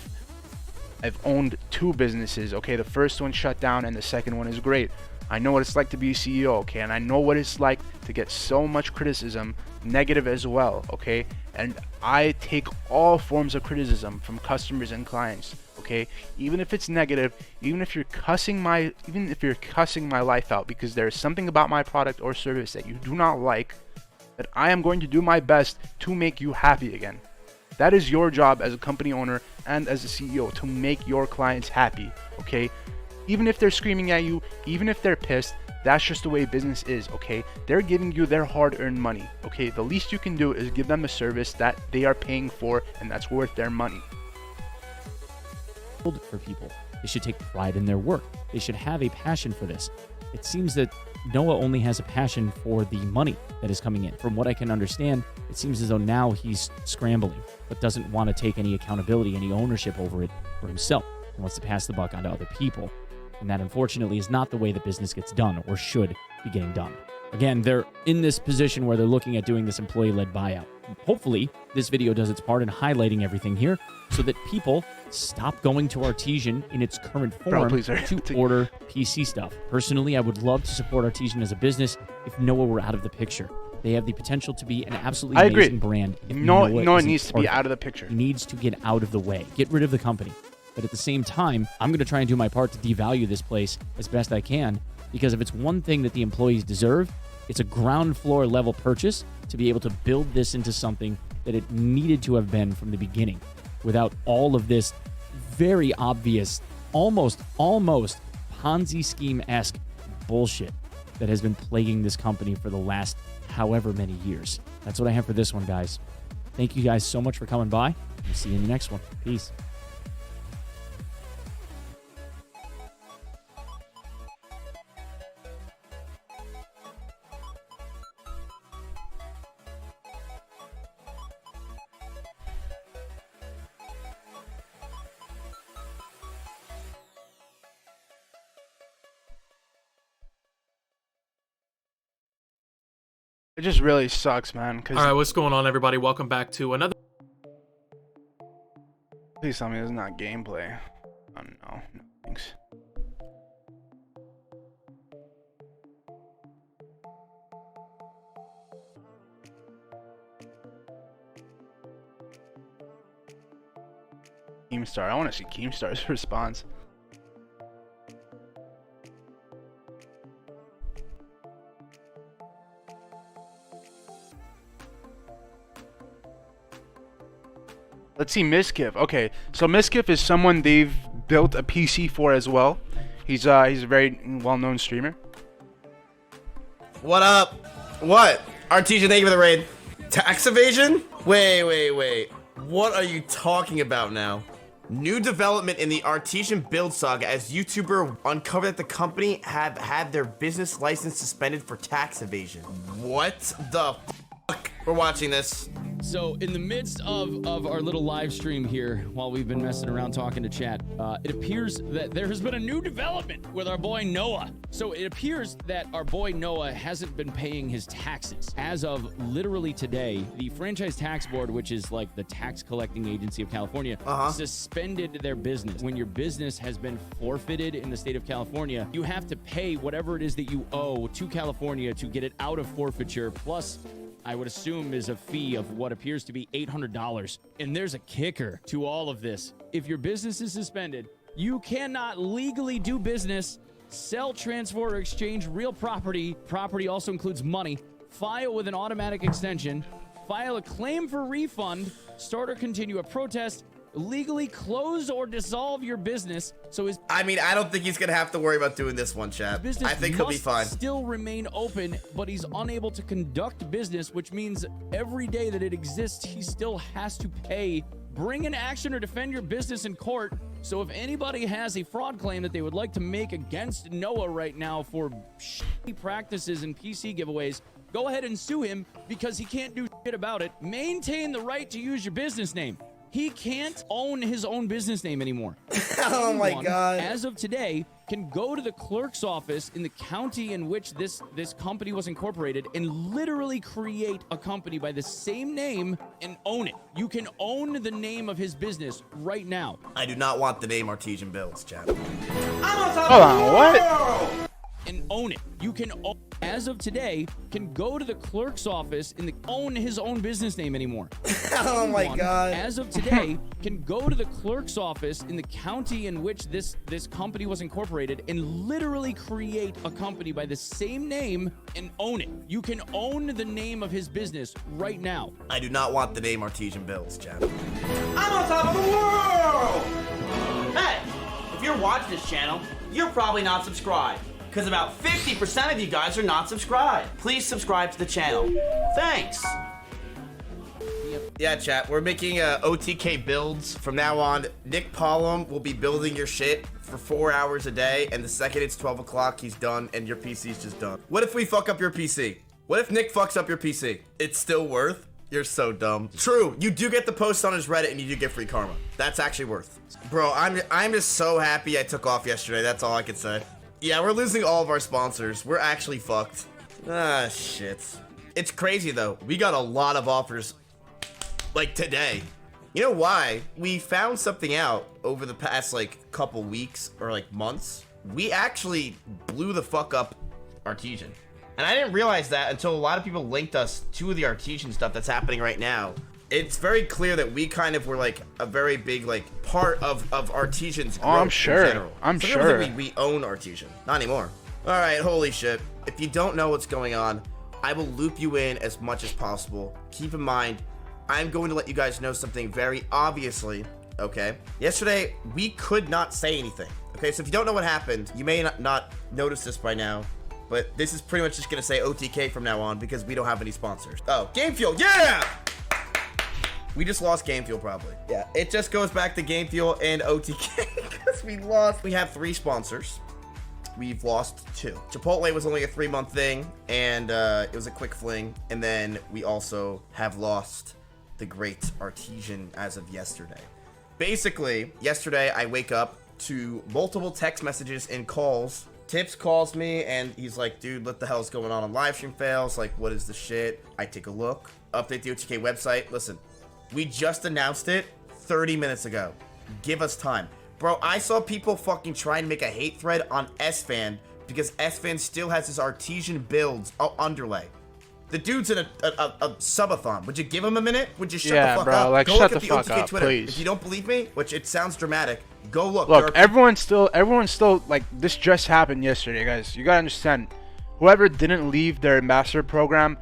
owned 2 businesses, okay? The first one shut down and the second one is great. I know what it's like to be a CEO, okay? And I know what it's like to get so much criticism, negative as well, okay? And I take all forms of criticism from customers and clients, okay? Even if it's negative, even if you're cussing my life out because there's something about my product or service that you do not like, that I am going to do my best to make you happy again. That is your job as a company owner and as a CEO, to make your clients happy, okay? Even if they're screaming at you, even if they're pissed, that's just the way business is, okay? They're giving you their hard-earned money, okay? The least you can do is give them a service that they are paying for and that's worth their money. For people, they should take pride in their work. They should have a passion for this. It seems that Noah only has a passion for the money that is coming in. From what I can understand, it seems as though now he's scrambling, but doesn't want to take any accountability, any ownership over it for himself. He wants to pass the buck on to other people. And that, unfortunately, is not the way that business gets done or should be getting done. Again, they're in this position where they're looking at doing this employee-led buyout. Hopefully, this video does its part in highlighting everything here so that people stop going to Artesian in its current form to order PC stuff. Personally, I would love to support Artesian as a business if Noah were out of the picture. They have the potential to be an absolutely amazing brand. If Noah needs to be out of the picture. Needs to get out of the way. Get rid of the company. But at the same time, I'm going to try and do my part to devalue this place as best I can, because if it's one thing that the employees deserve, it's a ground floor level purchase to be able to build this into something that it needed to have been from the beginning, without all of this very obvious, almost Ponzi scheme-esque bullshit that has been plaguing this company for the last however many years. That's what I have for this one, guys. Thank you guys so much for coming by. We'll see you in the next one. Peace. It just really sucks, man. All right, what's going on, everybody? Welcome back to another. Please tell me this is not gameplay. Oh no, no thanks. Keemstar. I want to see Keemstar's response. Let's see Miskiff. Okay, so Miskiff is someone they've built a PC for as well. He's a very well-known streamer. What up? What? Artesian, thank you for the raid. Tax evasion? Wait. What are you talking about now? New development in the Artesian build saga as YouTuber uncovered that the company have had their business license suspended for tax evasion. What the fuck? We're watching this. So in the midst of our little live stream here, while we've been messing around talking to chat, it appears that there has been a new development with our boy Noah. So it appears that our boy Noah hasn't been paying his taxes. As of literally today, the Franchise Tax Board, which is like the tax collecting agency of California, suspended their business. When your business has been forfeited in the state of California, you have to pay whatever it is that you owe to California to get it out of forfeiture, plus I would assume is a fee of what appears to be $800. And there's a kicker to all of this. If your business is suspended, you cannot legally do business, sell, transfer, or exchange real property. Property also includes money. File with an automatic extension. File a claim for refund. Start or continue a protest. Legally close or dissolve your business. So I don't think he's gonna have to worry about doing this one, chat. I think he'll be fine. Still remain open, but he's unable to conduct business, which means every day that it exists, he still has to pay. Bring an action or defend your business in court. So if anybody has a fraud claim that they would like to make against Noah right now for shitty practices and PC giveaways, go ahead and sue him because he can't do shit about it. Maintain the right to use your business name. He can't own his own business name anymore. Oh my God. As of today, can go to the clerk's office in the county in which this company was incorporated and literally create a company by the same name and own it. You can own the name of his business right now. I do not want the name Artesian Builds, chat. Hold on, what? And own it. You can own, as of today, can go to the clerk's office and own his own business name anymore. Oh my God. As of today, can go to the clerk's office in the county in which this company was incorporated and literally create a company by the same name and own it. You can own the name of his business right now. I do not want the name Artesian Builds, chat. I'm on top of the world! Hey, if you're watching this channel, you're probably not subscribed. Because about 50% of you guys are not subscribed. Please subscribe to the channel. Thanks. Yeah, chat. We're making OTK builds from now on. Nick Pollum will be building your shit for 4 hours a day, and the second it's 12 o'clock, he's done, and your PC's just done. What if we fuck up your PC? What if Nick fucks up your PC? It's still worth? You're so dumb. True, you do get the post on his Reddit, and you do get free karma. That's actually worth. Bro, I'm just so happy I took off yesterday. That's all I can say. Yeah, we're losing all of our sponsors. We're actually fucked. Ah, shit. It's crazy, though. We got a lot of offers, like, today. You know why? We found something out over the past, like, couple weeks or, like, months. We actually blew the fuck up Artesian. And I didn't realize that until a lot of people linked us to the Artesian stuff that's happening right now. It's very clear that we kind of were, like, a very big, like, part of Artesian's growth I'm sure. in general. I'm Some people sure. think we own Artesian. Not anymore. All right, holy shit. If you don't know what's going on, I will loop you in as much as possible. Keep in mind, I'm going to let you guys know something very obviously, okay? Yesterday, we could not say anything. Okay, so if you don't know what happened, you may not notice this by now, but this is pretty much just going to say OTK from now on because we don't have any sponsors. Oh, Game Fuel, yeah! We just lost Game Fuel, probably. Yeah, it just goes back to Game Fuel and OTK because we lost. We have 3 sponsors. We've lost 2. Chipotle was only a 3-month thing, and it was a quick fling. And then we also have lost the great Artesian as of yesterday. Basically, yesterday I wake up to multiple text messages and calls. Tips calls me, and he's like, dude, what the hell's going on livestream fails? Like, what is the shit? I take a look. Update the OTK website. Listen, we just announced it 30 minutes ago. Give us time. Bro, I saw people fucking try and make a hate thread on SFan because SFan still has his Artesian builds underlay. The dude's in a subathon. Would you give him a minute? Would you shut the fuck bro, up? like, Go shut look the at fuck OTK up, Twitter. please. If you don't believe me, which it sounds dramatic, go look. Look, everyone's still, like, this just happened yesterday, guys. You gotta understand, whoever didn't leave their ambassador program,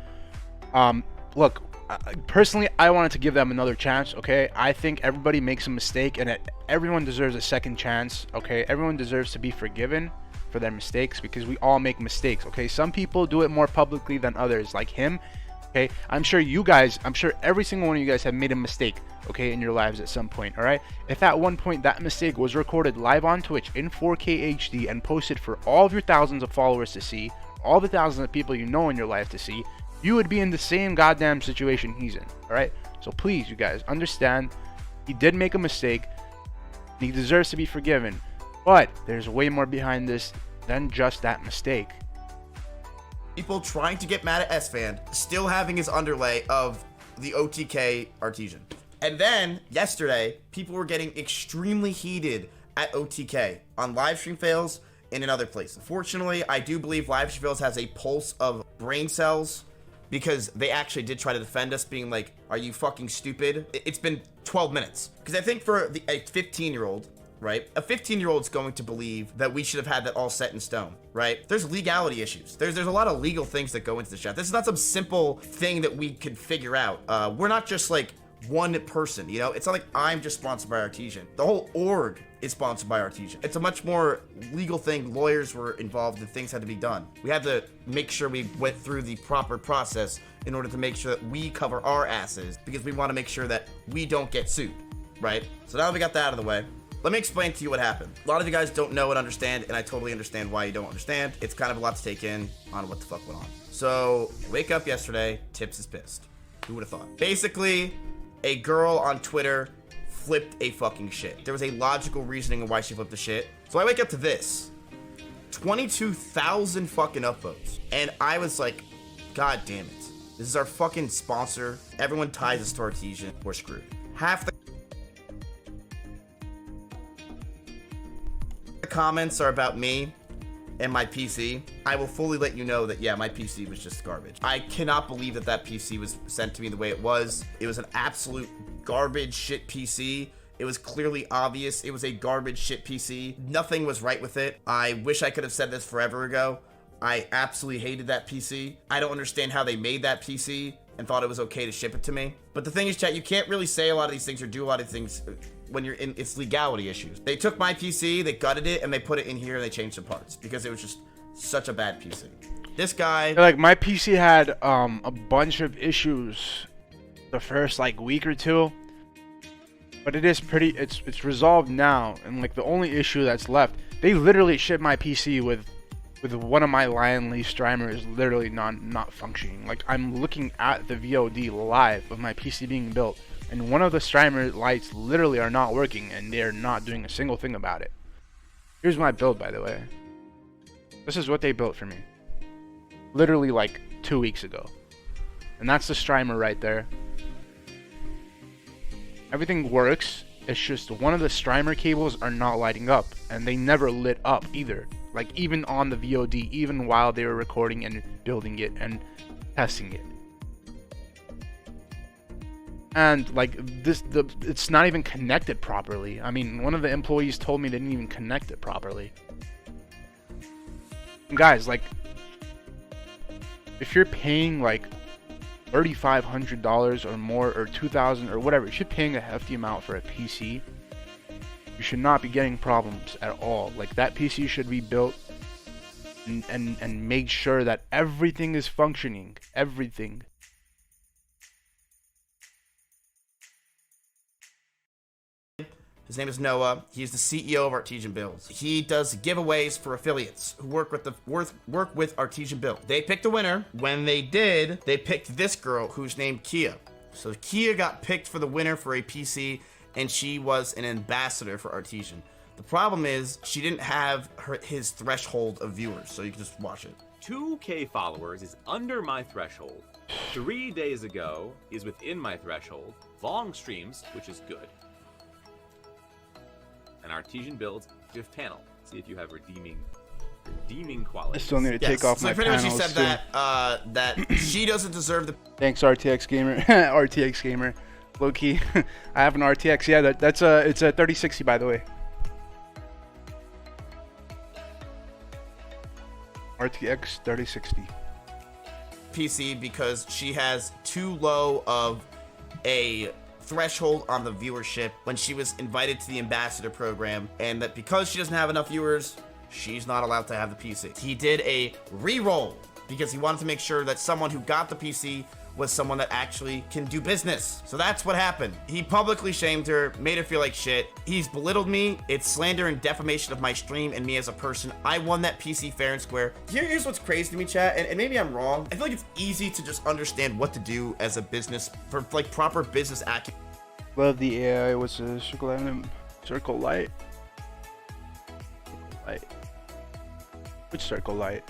look, personally, I wanted to give them another chance, okay? I think everybody makes a mistake, and everyone deserves a second chance, okay? Everyone deserves to be forgiven for their mistakes, because we all make mistakes, okay? Some people do it more publicly than others, like him, okay? I'm sure every single one of you guys have made a mistake, okay, in your lives at some point, all right? If at one point that mistake was recorded live on Twitch in 4K HD and posted for all of your thousands of followers to see, all the thousands of people you know in your life to see, you would be in the same goddamn situation he's in, all right? So please, you guys, understand, he did make a mistake. He deserves to be forgiven, but there's way more behind this than just that mistake. People trying to get mad at SFan, still having his underlay of the OTK Artesian. And then, yesterday, people were getting extremely heated at OTK on livestream fails and in other places. Fortunately, I do believe livestream fails has a pulse of brain cells, because they actually did try to defend us, being like, are you fucking stupid? It's been 12 minutes. Because I think for a 15-year-old, right? A 15-year-old's going to believe that we should have had that all set in stone, right? There's legality issues. There's a lot of legal things that go into this chat. This is not some simple thing that we could figure out. We're not just like one person, you know? It's not like I'm just sponsored by Artesian. The whole org is sponsored by Artesian. It's a much more legal thing. Lawyers were involved and things had to be done. We had to make sure we went through the proper process in order to make sure that we cover our asses, because we want to make sure that we don't get sued, right? So now that we got that out of the way, let me explain to you what happened. A lot of you guys don't know and understand, and I totally understand why you don't understand. It's kind of a lot to take in on what the fuck went on. So, wake up yesterday, Tips is pissed. Who would have thought? Basically, a girl on Twitter flipped a fucking shit. There was a logical reasoning of why she flipped the shit. So I wake up to this. 22,000 fucking upvotes. And I was like, God damn it. This is our fucking sponsor. Everyone ties us to Artesian. We're screwed. Half the comments are about me and my PC. I will fully let you know that, yeah, my PC was just garbage. I cannot believe that that PC was sent to me the way it was. It was an absolute garbage shit PC. It was clearly obvious it was a garbage shit PC. Nothing was right with it. I wish I could have said this forever ago. I absolutely hated that PC. I don't understand how they made that PC and thought it was okay to ship it to me. But the thing is, chat, you can't really say a lot of these things or do a lot of things when you're in, it's legality issues. They took my PC, they gutted it, and they put it in here and they changed some parts because it was just such a bad PC. This guy, like, my PC had a bunch of issues the first like week or two, but it's resolved now. And like the only issue that's left, they literally shipped my PC with one of my Lion Lee streamers literally not functioning. Like, I'm looking at the VOD live of my PC being built, and one of the streamer lights literally are not working, and they're not doing a single thing about it. Here's my build, by the way. This is what they built for me. literally like 2 weeks ago. And that's the Strimer right there. Everything works. It's just one of the Strimer cables are not lighting up, and they never lit up either. Like even on the VOD, even while they were recording and building it and testing it. And like it's not even connected properly. I mean, one of the employees told me they didn't even connect it properly. And guys, like, if you're paying like $3,500 or more, or $2,000 or whatever, if you're paying a hefty amount for a PC, you should not be getting problems at all. Like, that PC should be built and make sure that everything is functioning. Everything. His name is Noah. He's the CEO of Artesian Builds. He does giveaways for affiliates who work with Artesian Build. They picked a winner. When they did, they picked this girl who's named Kia. So Kia got picked for the winner for a PC, and she was an ambassador for Artesian. The problem is she didn't have his threshold of viewers, so you can just watch it. 2K followers is under my threshold. 3 days ago is within my threshold. Long streams, which is good. And Artesian Builds gift panel. See if you have redeeming I qualities. still need to take off my pretty much panels she said too. that she doesn't deserve the. Thanks, RTX Gamer. RTX Gamer. Low key. I have an RTX. Yeah, it's a 3060, by the way. RTX 3060. PC because she has too low of a threshold on the viewership when she was invited to the ambassador program, and that because she doesn't have enough viewers, she's not allowed to have the PC. He did a re-roll because he wanted to make sure that someone who got the PC was someone that actually can do business. So that's what happened. He publicly shamed her, made her feel like shit. He's belittled me. It's slander and defamation of my stream and me as a person. I won that PC fair and square. Here's what's crazy to me, chat, and maybe I'm wrong. I feel like it's easy to just understand what to do as a business for like proper business acumen. Love the AI. What's a circle light? Circle light. Which circle light?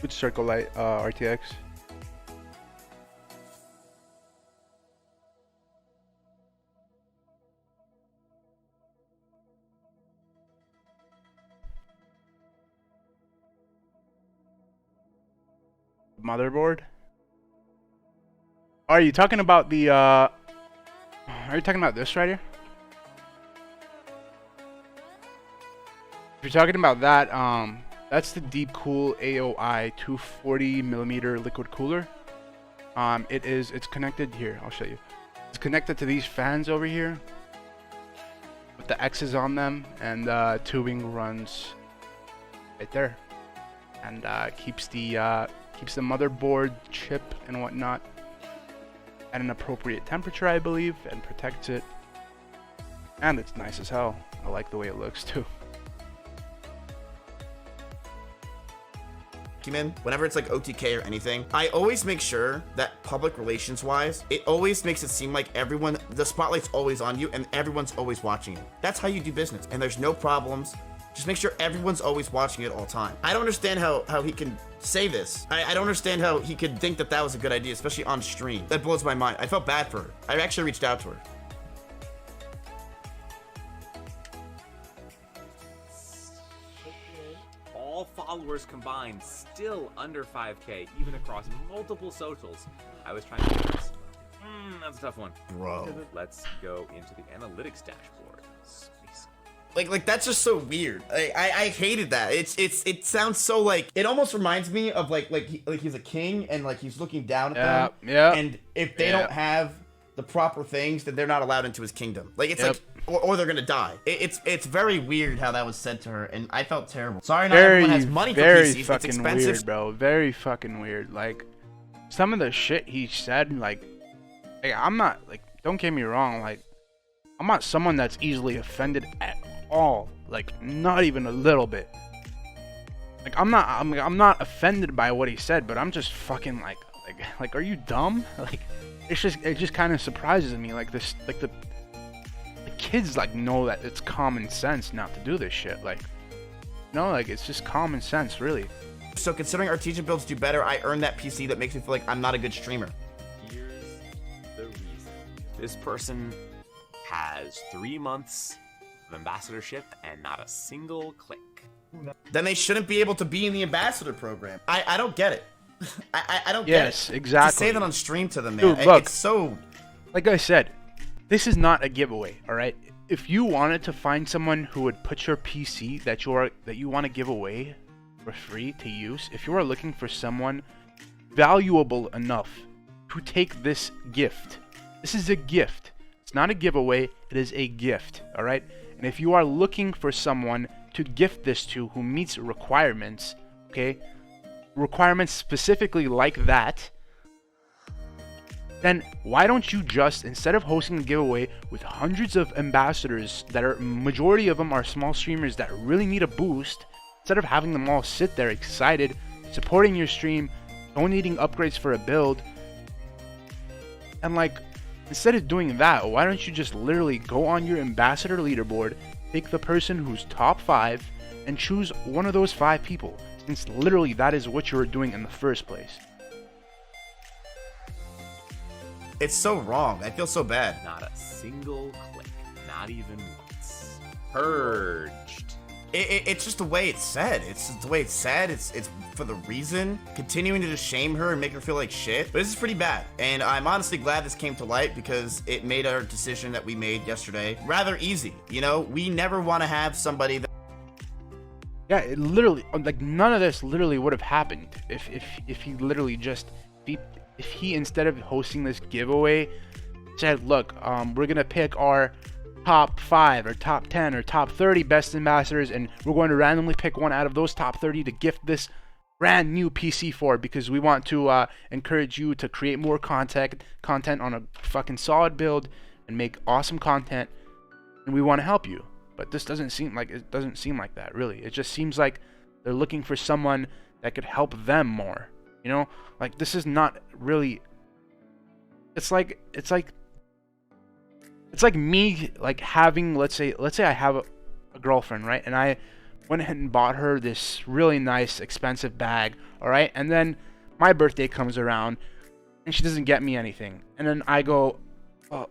Which circle light? RTX. Motherboard. Are you talking about the? Are you talking about this right here? If you're talking about that, that's the Deep Cool AOI 240mm liquid cooler. It's connected here. I'll show you. It's connected to these fans over here with the X's on them, and tubing runs right there, and keeps the motherboard chip and whatnot at an appropriate temperature, I believe, and protects it. And it's nice as hell. I like the way it looks too. Whenever it's like OTK or anything, I always make sure that public relations wise, it always makes it seem like everyone, the spotlight's always on you and everyone's always watching you. That's how you do business, and there's no problems. Just make sure everyone's always watching you at all time. I don't understand how he can say this. I don't understand how he could think that was a good idea, especially on stream. That blows my mind. I felt bad for her. I actually reached out to her. All followers combined still under 5K, even across multiple socials. I was trying to do this. That's a tough one. Bro. Let's go into the analytics dashboard. Spicy. Like that's just so weird. I hated that. It sounds so like, it almost reminds me of like he's a king and like he's looking down at them. Yeah. And if they don't have the proper things, then they're not allowed into his kingdom. Like it's like, or they're gonna die. It's very weird how that was said to her, and I felt terrible. Sorry, not everyone has money for PCs. It's fucking expensive, weird, bro. Very fucking weird. Like some of the shit he said, like I'm not, like, don't get me wrong, like I'm not someone that's easily offended at all. Like not even a little bit. Like I'm not offended by what he said, but I'm just fucking like are you dumb? Like it just kind of surprises me, like this, like the kids like know that it's common sense not to do this shit. Like No, like it's just common sense, really. So considering Artesian builds do better, I earned that PC that makes me feel like I'm not a good streamer. Here's the reason. This person has 3 months of ambassadorship and not a single click. Then they shouldn't be able to be in the ambassador program. I don't get it. I don't get it. Yes, exactly. To say that on stream to them, man. Dude, look. It's so... Like I said, this is not a giveaway, all right? If you wanted to find someone who would put your PC that you want to give away for free to use, if you are looking for someone valuable enough to take this gift, this is a gift. It's not a giveaway, it is a gift, all right? And if you are looking for someone to gift this to who meets requirements, okay? Requirements specifically like that, then why don't you just, instead of hosting a giveaway with hundreds of ambassadors that are, majority of them are small streamers that really need a boost, instead of having them all sit there excited, supporting your stream, donating upgrades for a build, and like, instead of doing that, why don't you just literally go on your ambassador leaderboard, pick the person who's top 5, and choose one of those 5 people, since literally that is what you were doing in the first place. It's so wrong. I feel so bad. Not a single click. Not even once. Purged. It's just the way it's said. It's just the way it's said. It's for the reason. Continuing to just shame her and make her feel like shit. But this is pretty bad. And I'm honestly glad this came to light because it made our decision that we made yesterday rather easy. You know, we never want to have somebody that... Yeah, it literally, like, none of this literally would have happened if he literally just, if he, instead of hosting this giveaway, said, look, we're going to pick our top 5 or top 10 or top 30 best ambassadors, and we're going to randomly pick one out of those top 30 to gift this brand new PC for, because we want to encourage you to create more content on a fucking solid build and make awesome content, and we want to help you. But this doesn't seem like that, really. It just seems like they're looking for someone that could help them more. You know, like, this is not really, it's like me, like, having, let's say I have a girlfriend, right? And I went ahead and bought her this really nice, expensive bag, all right? And then my birthday comes around and she doesn't get me anything. And then I go, oh,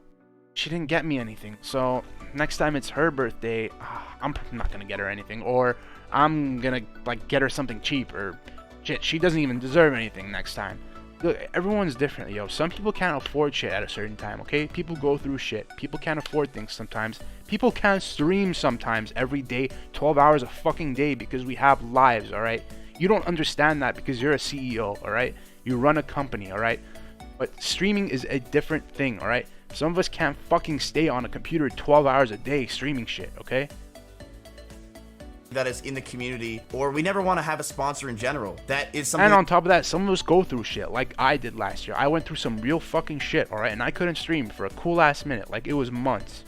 she didn't get me anything. So next time it's her birthday, I'm not gonna get her anything, or I'm gonna, like, get her something cheap, or shit, she doesn't even deserve anything next time. Look, everyone's different, yo. Some people can't afford shit at a certain time, okay? People go through shit. People can't afford things sometimes. People can't stream sometimes every day, 12 hours a fucking day, because we have lives, alright? You don't understand that because you're a CEO, alright? You run a company, alright? But streaming is a different thing, alright? Some of us can't fucking stay on a computer 12 hours a day streaming shit, okay? That is in the community, or we never want to have a sponsor in general. That is something. And on top of that, some of us go through shit like I did last year. I went through some real fucking shit, alright? And I couldn't stream for a cool ass minute. Like, it was months.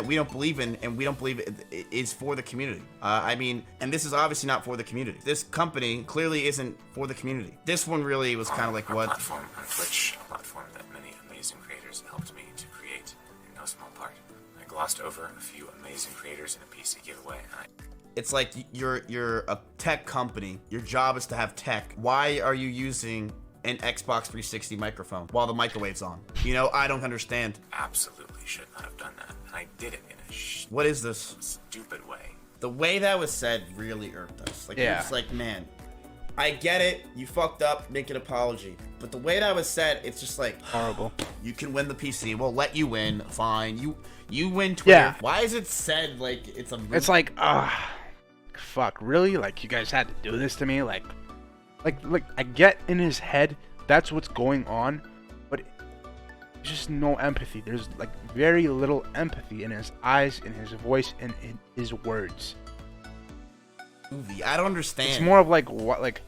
We don't believe in, and we don't believe it is for the community. I mean, and this is obviously not for the community. This company clearly isn't for the community. This one really was kind of like what? Platform on Twitch, a platform that many amazing creators helped me to create in no small part. I glossed over a few amazing creators in a PC giveaway. It's like you're a tech company. Your job is to have tech. Why are you using an Xbox 360 microphone while the microwave's on? You know, I don't understand. Absolutely should not have done that. And I did it in a What is this? stupid way. The way that was said really irked us. Like, Yeah. You're just like, man, I get it. You fucked up. Make an apology. But the way that was said, it's just like, Horrible. you can win the PC. We'll let you win. Fine. You win Twitter. Yeah. Why is it said like it's a? It's like, fuck, really? Like, you guys had to do this to me? Like, I get in his head that's what's going on, but there's just no empathy. There's, like, very little empathy in his eyes, in his voice, and in his words. Movie. I don't understand. It's more of like, what, like,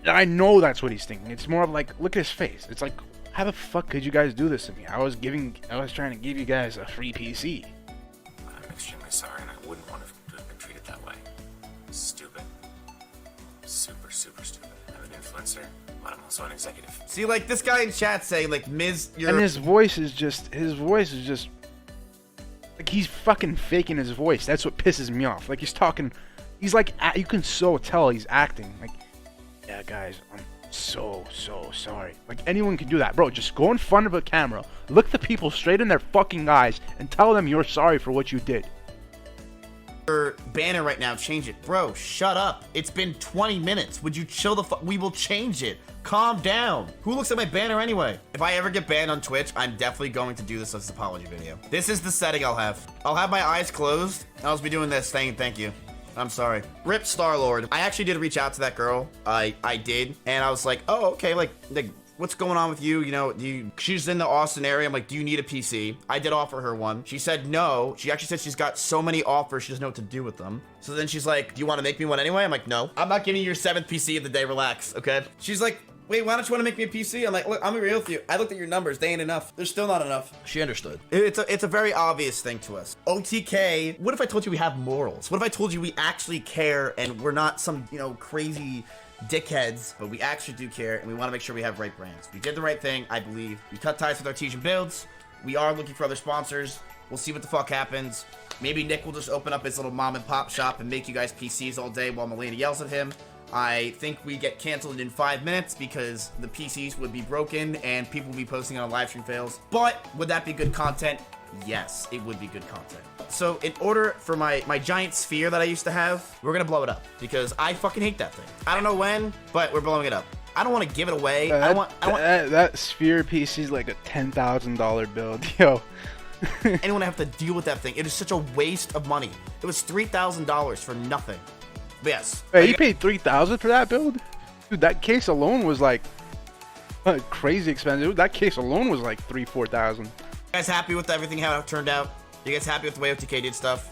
I know that's what he's thinking. It's more of like, look at his face. It's like, how the fuck could you guys do this to me? I was trying to give you guys a free PC. I'm extremely sorry, and I wouldn't want to have been treated that way. Stupid. Super, super stupid. I'm an influencer, but I'm also an executive. See, like, this guy in chat saying, like, Miz, you're... And his voice is just, like, he's fucking faking his voice. That's what pisses me off. Like, he's talking, he's like, you can so tell he's acting. Like, yeah, guys, I'm so sorry. Like, anyone can do that. Bro, just go in front of a camera, look the people straight in their fucking eyes, and tell them you're sorry for what you did. Your banner right now, change it. Bro, shut up. It's been 20 minutes. Would you chill the fuck? We will change it. Calm down. Who looks at my banner anyway? If I ever get banned on Twitch, I'm definitely going to do this as an apology video. This is the setting I'll have. I'll have my eyes closed. I'll just be doing this saying thank you. I'm sorry. Rip Star-Lord. I actually did reach out to that girl. I did. And I was like, oh, okay, like what's going on with you? You know, she's in the Austin area. I'm like, do you need a PC? I did offer her one. She said no. She actually said she's got so many offers, she doesn't know what to do with them. So then she's like, do you want to make me one anyway? I'm like, no. I'm not giving you your 7th PC of the day. Relax, okay? She's like, wait, why don't you want to make me a PC? I'm like, look, I'm gonna be real with you. I looked at your numbers. They ain't enough. They're still not enough. She understood. It's a very obvious thing to us. OTK, what if I told you we have morals? What if I told you we actually care and we're not some, you know, crazy dickheads, but we actually do care and we want to make sure we have right brands. We did the right thing, I believe. We cut ties with Artesian Builds. We are looking for other sponsors. We'll see what the fuck happens. Maybe Nick will just open up his little mom and pop shop and make you guys PCs all day while Melina yells at him. I think we get canceled in 5 minutes because the PCs would be broken and people would be posting on live stream fails. But would that be good content? Yes, it would be good content. So in order for my giant sphere that I used to have, we're gonna blow it up because I fucking hate that thing. I don't know when, but we're blowing it up. I don't want to give it away. That sphere PC is like a $10,000 build, yo. Anyone have to deal with that thing? It is such a waste of money. It was $3,000 for nothing. But yes. Hey, you paid $3,000 for that build, dude. That case alone was like crazy expensive. That case alone was like $4,000. You guys happy with everything, how it turned out? You guys happy with the way OTK did stuff?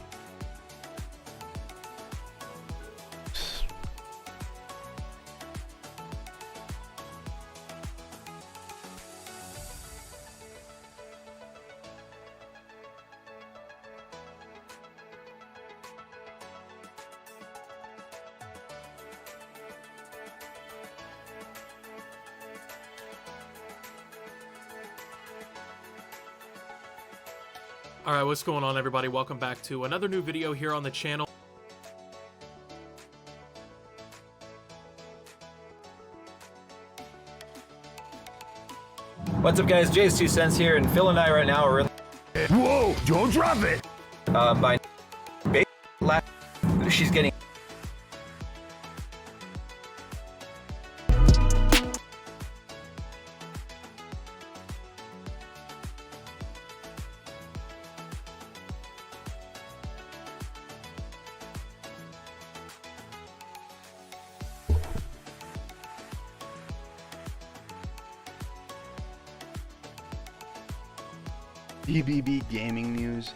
Alright, what's going on, everybody? Welcome back to another new video here on the channel. What's up, guys? Jay's 2 cents here, and Phil and I right now are in. Whoa! Don't drop it! By she's getting. BBB gaming news.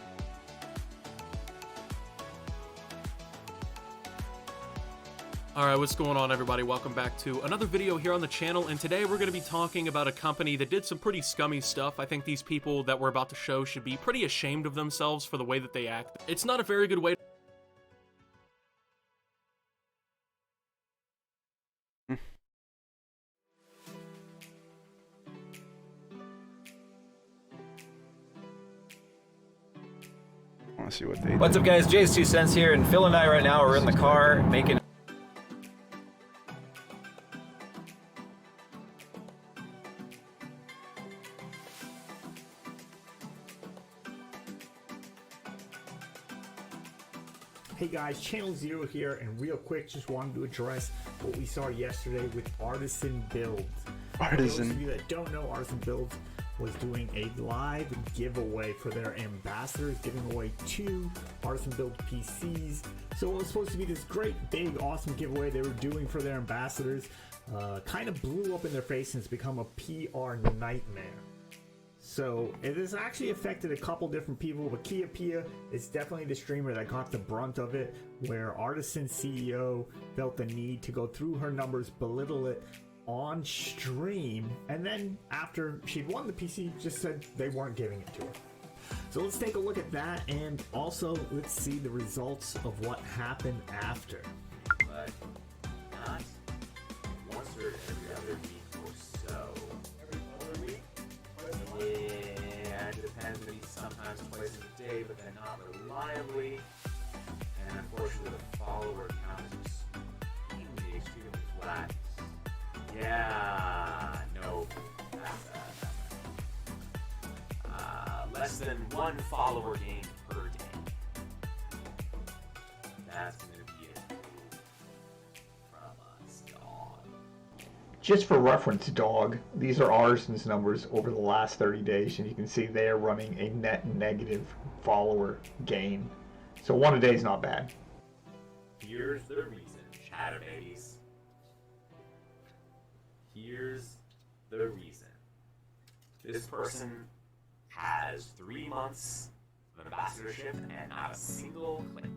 Alright, what's going on, everybody? Welcome back to another video here on the channel, and today we're going to be talking about a company that did some pretty scummy stuff. I think these people that we're about to show should be pretty ashamed of themselves for the way that they act. It's not a very good way. I want to see what they do. What's up, guys? Jay's 2 cents here, and Phil and I right now are in the car making. Hey guys, Channel Zero here, and real quick, just wanted to address what we saw yesterday with Artesian Builds. For those of you that don't know, Artesian Builds was doing a live giveaway for their ambassadors, giving away 2 Artesian Build PCs. So it was supposed to be this great, big, awesome giveaway they were doing for their ambassadors. Kind of blew up in their face and it's become a PR nightmare. So it has actually affected a couple different people, but Kia Pia is definitely the streamer that got the brunt of it, where Artesian CEO felt the need to go through her numbers, belittle it on stream, and then after she'd won the PC, just said they weren't giving it to her. So let's take a look at that, and also let's see the results of what happened after. But not once or every other week or so. Every other week? Yeah, it depends. depends, maybe sometimes twice a day, but then not reliably. And unfortunately, the follower count is extremely flat. Yeah, no, less than 1 follower gained per day. That's gonna be it from us, dog. Just for reference, dog, these are Artisan's numbers over the last 30 days, and you can see they are running a net negative follower gain. So 1 a day is not bad. Here's the reason, chatterbabies. Here's the reason. This person has 3 months of ambassadorship and not a single click.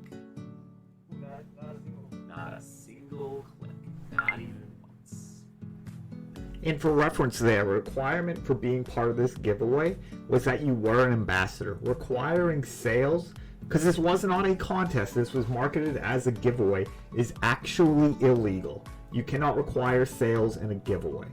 Not a single click. Not even once. And for reference there, a requirement for being part of this giveaway was that you were an ambassador. Requiring sales, because this wasn't on a contest, this was marketed as a giveaway, is actually illegal. You cannot require sales in a giveaway.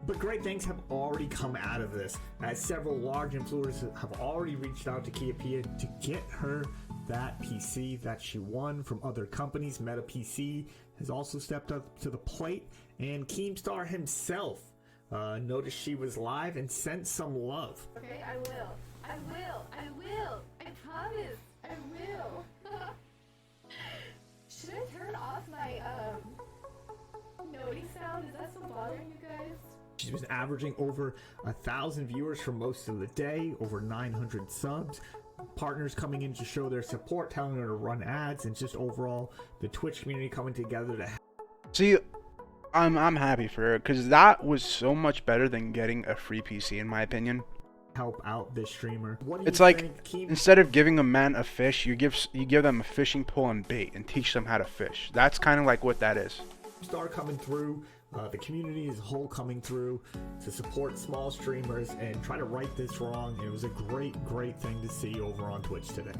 But great things have already come out of this, as several large influencers have already reached out to Kia to get her that PC that she won from other companies. Meta PC has also stepped up to the plate, and Keemstar himself noticed she was live and sent some love. Okay, I will. I promise. I will. Should I turn off my noise sound? Is that still bothering you guys? She's been averaging over 1,000 viewers for most of the day, over 900 subs. Partners coming in to show their support, telling her to run ads, and just overall the Twitch community coming together to See, I'm happy for her, because that was so much better than getting a free PC, in my opinion. help out this streamer. What do you It's like, think? instead of giving a man a fish, you give them a fishing pole and bait and teach them how to fish. That's kind of like what that is. Start coming through, the community as a whole coming through to support small streamers and try to right this wrong. It was a great thing to see over on Twitch today.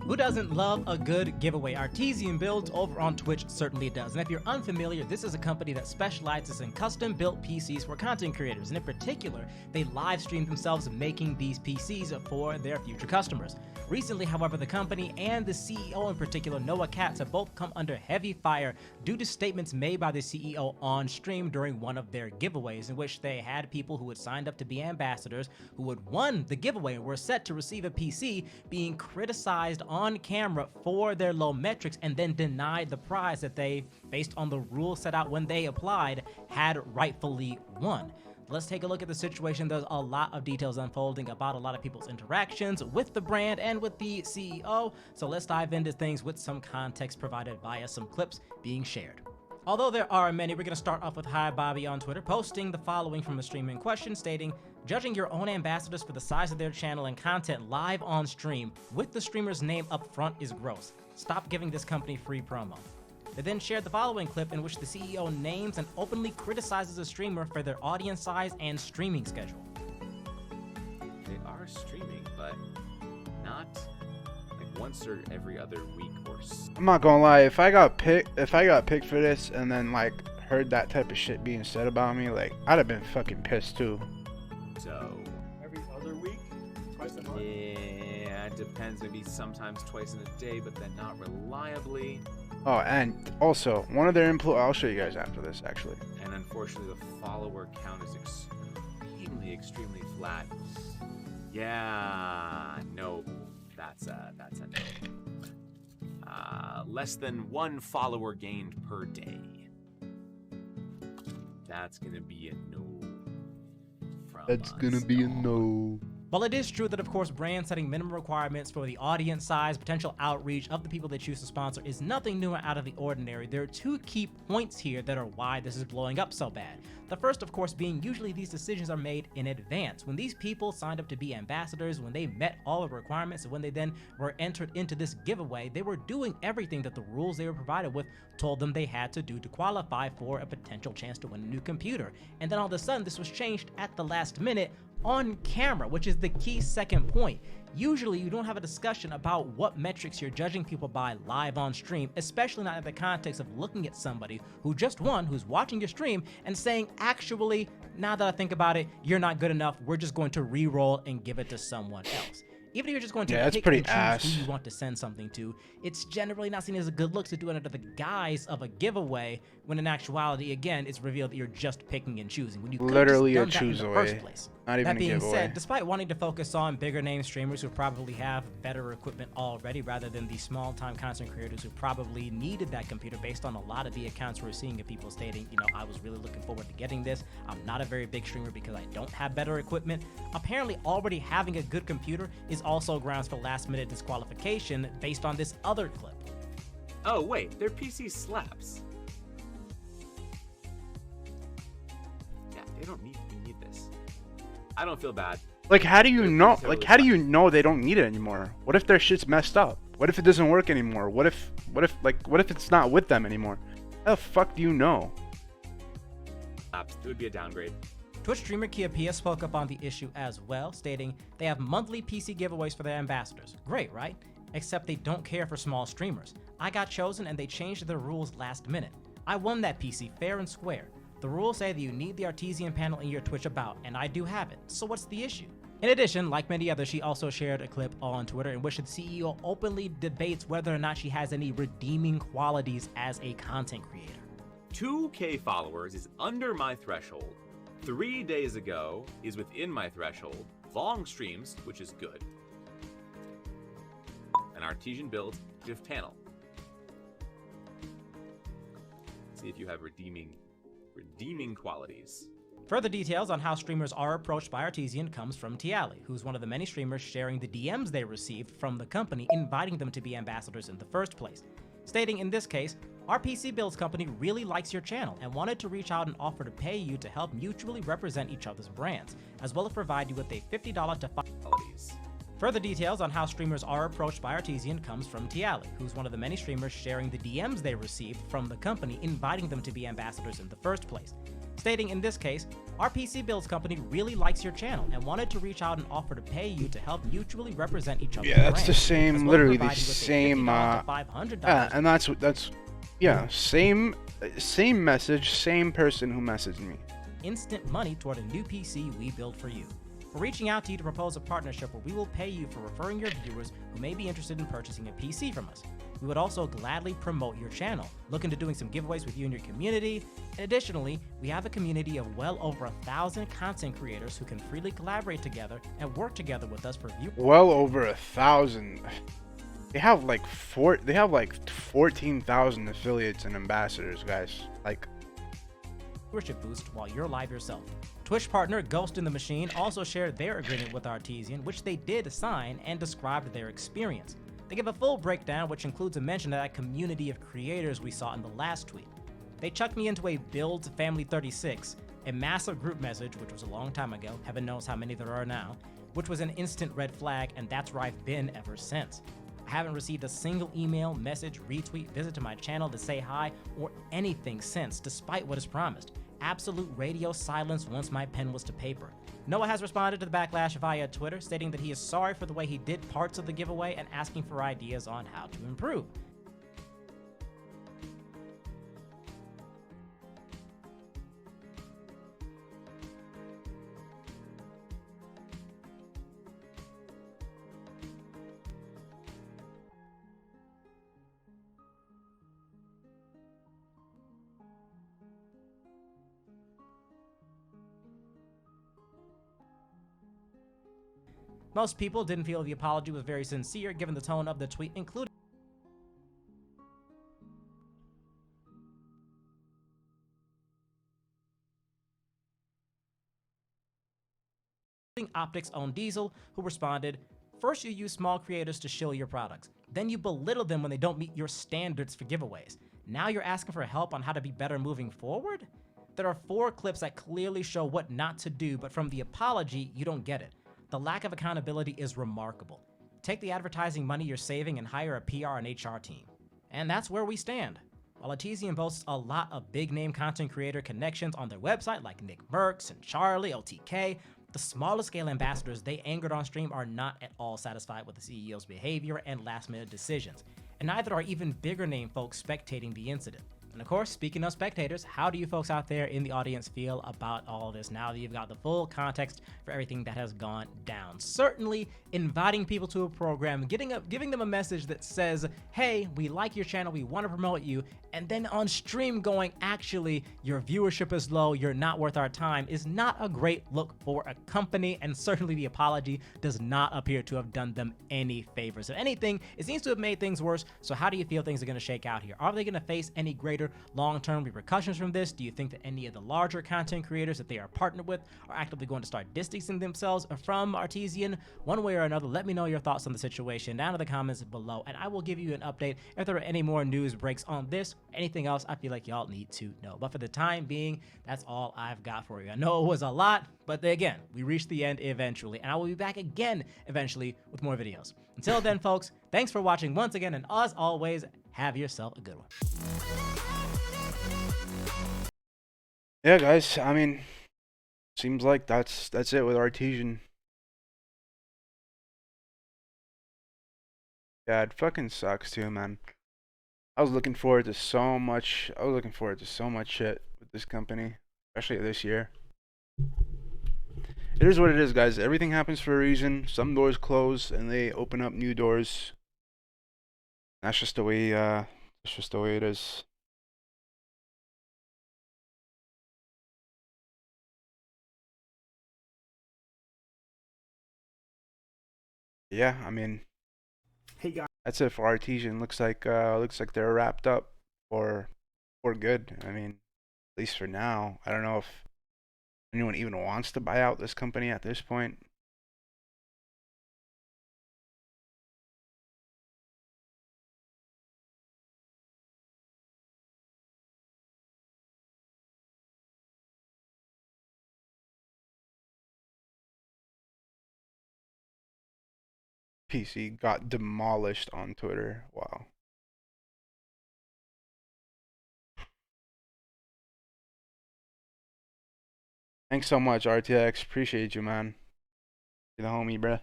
Who doesn't love a good giveaway? Artesian Builds over on Twitch certainly does. And if you're unfamiliar, this is a company that specializes in custom-built PCs for content creators. And in particular, they live stream themselves making these PCs for their future customers. Recently, however, the company and the CEO in particular, Noah Katz, have both come under heavy fire due to statements made by the CEO on stream during one of their giveaways, in which they had people who had signed up to be ambassadors, who had won the giveaway and were set to receive a PC, being criticized on camera for their low metrics and then denied the prize that they, based on the rules set out when they applied, had rightfully won. Let's take a look at the situation. There's a lot of details unfolding about a lot of people's interactions with the brand and with the CEO. So let's dive into things with some context provided via some clips being shared. Although there are many, we're going to start off with Hi Bobby on Twitter, posting the following from the stream in question, stating, "Judging your own ambassadors for the size of their channel and content live on stream with the streamer's name up front is gross. Stop giving this company free promo." They then shared the following clip in which the CEO names and openly criticizes a streamer for their audience size and streaming schedule. They are streaming, but not like once or every other week or so. I'm not gonna lie, if I got picked for this and then like heard that type of shit being said about me, like I'd have been fucking pissed too. So every other week, twice a month. Yeah, it depends. Maybe sometimes twice in a day, but then not reliably. Oh, and also one of their I'll show you guys after this actually. And unfortunately, the follower count is extremely flat. Yeah, no, that's a no. Less than 1 follower gained per day. That's gonna be a no. That's gonna be a no. While it is true that, of course, brands setting minimum requirements for the audience size, potential outreach of the people they choose to sponsor is nothing new and out of the ordinary, there are 2 key points here that are why this is blowing up so bad. The first, of course, being usually these decisions are made in advance. When these people signed up to be ambassadors, when they met all of the requirements, and when they then were entered into this giveaway, they were doing everything that the rules they were provided with told them they had to do to qualify for a potential chance to win a new computer. And then all of a sudden, this was changed at the last minute on camera, which is the key second point. Usually you don't have a discussion about what metrics you're judging people by live on stream, especially not in the context of looking at somebody who just won, who's watching your stream, and saying, actually, now that I think about it, you're not good enough, we're just going to re-roll and give it to someone else. Even if you're just going to pick and choose who you want to send something to, it's generally not seen as a good look to do it under the guise of a giveaway, when in actuality, again, it's revealed that you're just picking and choosing. When you literally just a done choose that in away. the first place. Not even that being a giveaway. said, despite wanting to focus on bigger name streamers who probably have better equipment already, rather than the small time content creators who probably needed that computer, based on a lot of the accounts we're seeing of people stating, you know, I was really looking forward to getting this. I'm not a very big streamer because I don't have better equipment. Apparently already having a good computer is also grounds for last minute disqualification based on this other clip. Oh wait, their PC slaps. Yeah, they don't need this. I don't feel bad. Like, how do you know? Like, how do you know they don't need it anymore? What if their shit's messed up? What if it doesn't work anymore? What if it's not with them anymore? How the fuck do you know? It would be a downgrade. Twitch streamer Kia Pia spoke up on the issue as well, stating they have monthly PC giveaways for their ambassadors. Great, right? Except they don't care for small streamers. I got chosen and they changed their rules last minute. I won that PC fair and square. The rules say that you need the Artesian panel in your Twitch about, and I do have it. So what's the issue? In addition, like many others, she also shared a clip on Twitter in which the CEO openly debates whether or not she has any redeeming qualities as a content creator. 2K followers is under my threshold. 3 days ago is within my threshold. Long streams, which is good. An Artesian build, div panel. See if you have redeeming qualities. Further details on how streamers are approached by Artesian comes from Tiali, who's one of the many streamers sharing the DMs they received from the company inviting them to be ambassadors in the first place, stating in this case, our PC Builds company really likes your channel and wanted to reach out and offer to pay you to help mutually represent each other's brands, as well as provide you with a $50 to qualities. Further details on how streamers are approached by Artesian comes from Tiali, who's one of the many streamers sharing the DMs they received from the company inviting them to be ambassadors in the first place, stating in this case, our PC Builds company really likes your channel and wanted to reach out and offer to pay you to help mutually represent each other's Yeah, that's brands, the same, as well as literally the provide you with a same, $50 to $500 yeah, and that's, yeah, same message, same person who messaged me. instant money toward a new PC we build for you. We're reaching out to you to propose a partnership where we will pay you for referring your viewers who may be interested in purchasing a PC from us. We would also gladly promote your channel, look into doing some giveaways with you and your community. And additionally, we have a community of well over 1,000 content creators who can freely collaborate together and work together with us for view. Well over 1,000. They have like 14,000 affiliates and ambassadors, guys. Like, viewership boost while you're live yourself. Twitch partner Ghost in the Machine also shared their agreement with Artesian, which they did sign, and described their experience. They give a full breakdown, which includes a mention of that community of creators we saw in the last tweet. They chucked me into a Build Family 36, a massive group message, which was a long time ago, heaven knows how many there are now, which was an instant red flag, and that's where I've been ever since. I haven't received a single email, message, retweet, visit to my channel to say hi, or anything since, despite what is promised. Absolute radio silence once my pen was to paper. Noah has responded to the backlash via Twitter, stating that he is sorry for the way he did parts of the giveaway and asking for ideas on how to improve. Most people didn't feel the apology was very sincere given the tone of the tweet, including Optics' own Diesel, who responded, "First you use small creators to shill your products. Then you belittle them when they don't meet your standards for giveaways. Now you're asking for help on how to be better moving forward?" There are 4 clips that clearly show what not to do, but from the apology, you don't get it. The lack of accountability is remarkable. Take the advertising money you're saving and hire a PR and HR team. And that's where we stand. While Artesian boasts a lot of big-name content creator connections on their website like Nick Merckx and Charlie, OTK, The smaller scale ambassadors they angered on stream are not at all satisfied with the CEO's behavior and last minute decisions, and neither are even bigger name folks spectating the incident. And of course, speaking of spectators, how do you folks out there in the audience feel about all this now that you've got the full context for everything that has gone down? Certainly, inviting people to a program, giving them a message that says, hey, we like your channel, we want to promote you, and then on stream going, actually, your viewership is low, you're not worth our time, is not a great look for a company, and certainly the apology does not appear to have done them any favors. If anything, it seems to have made things worse. So how do you feel things are going to shake out here? Are they going to face any greater long-term repercussions from this? Do you think that any of the larger content creators that they are partnered with are actively going to start distancing themselves from Artesian? One way or another, let me know your thoughts on the situation down in the comments below, and I will give you an update if there are any more news breaks on this, anything else I feel like y'all need to know. But for the time being, that's all I've got for you. I know it was a lot, but again, we reached the end eventually, and I will be back again eventually with more videos. Until then, folks, thanks for watching once again, and as always, have yourself a good one. Yeah, guys, I mean, seems like that's it with Artesian. Yeah, it fucking sucks too, man. I was looking forward to so much. I was looking forward to so much shit with this company, especially this year. It is what it is, guys. Everything happens for a reason. Some doors close and they open up new doors. That's just the way. That's just the way it is. Yeah, I mean, hey guys, that's it for Artesian. Looks like they're wrapped up for good. I mean, at least for now. I don't know if anyone even wants to buy out this company at this point. PC got demolished on Twitter. Wow. Thanks so much, RTX. Appreciate you, man. You're the homie, bruh.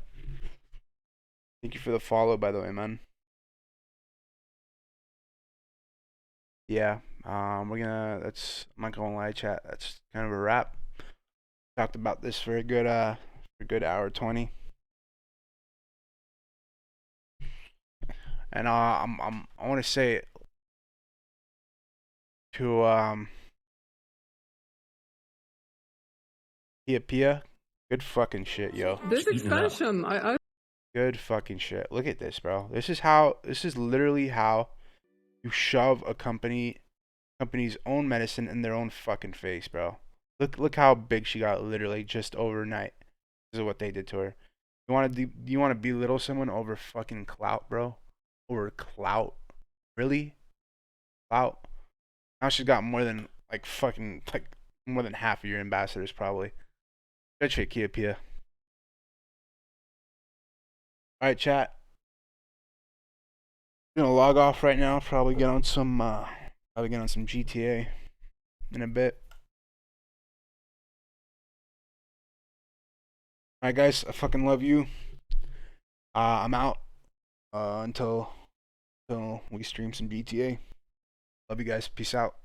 Thank you for the follow, by the way, man. Yeah, I'm not gonna lie, chat. That's kind of a wrap. Talked about this for a good hour 20. And I want to say to Pia, good fucking shit, yo. This expansion, Good fucking shit. Look at this, bro. This is literally how you shove a company's own medicine in their own fucking face, bro. Look how big she got literally just overnight. This is what they did to her. Do you want to belittle someone over fucking clout, bro? Over clout? Really? Clout? Now she's got more than more than half of your ambassadors probably. Good shit, Pia. Alright, chat. I'm gonna log off right now, probably get on some GTA in a bit. Alright guys, I fucking love you. I'm out until we stream some GTA. Love you guys. Peace out.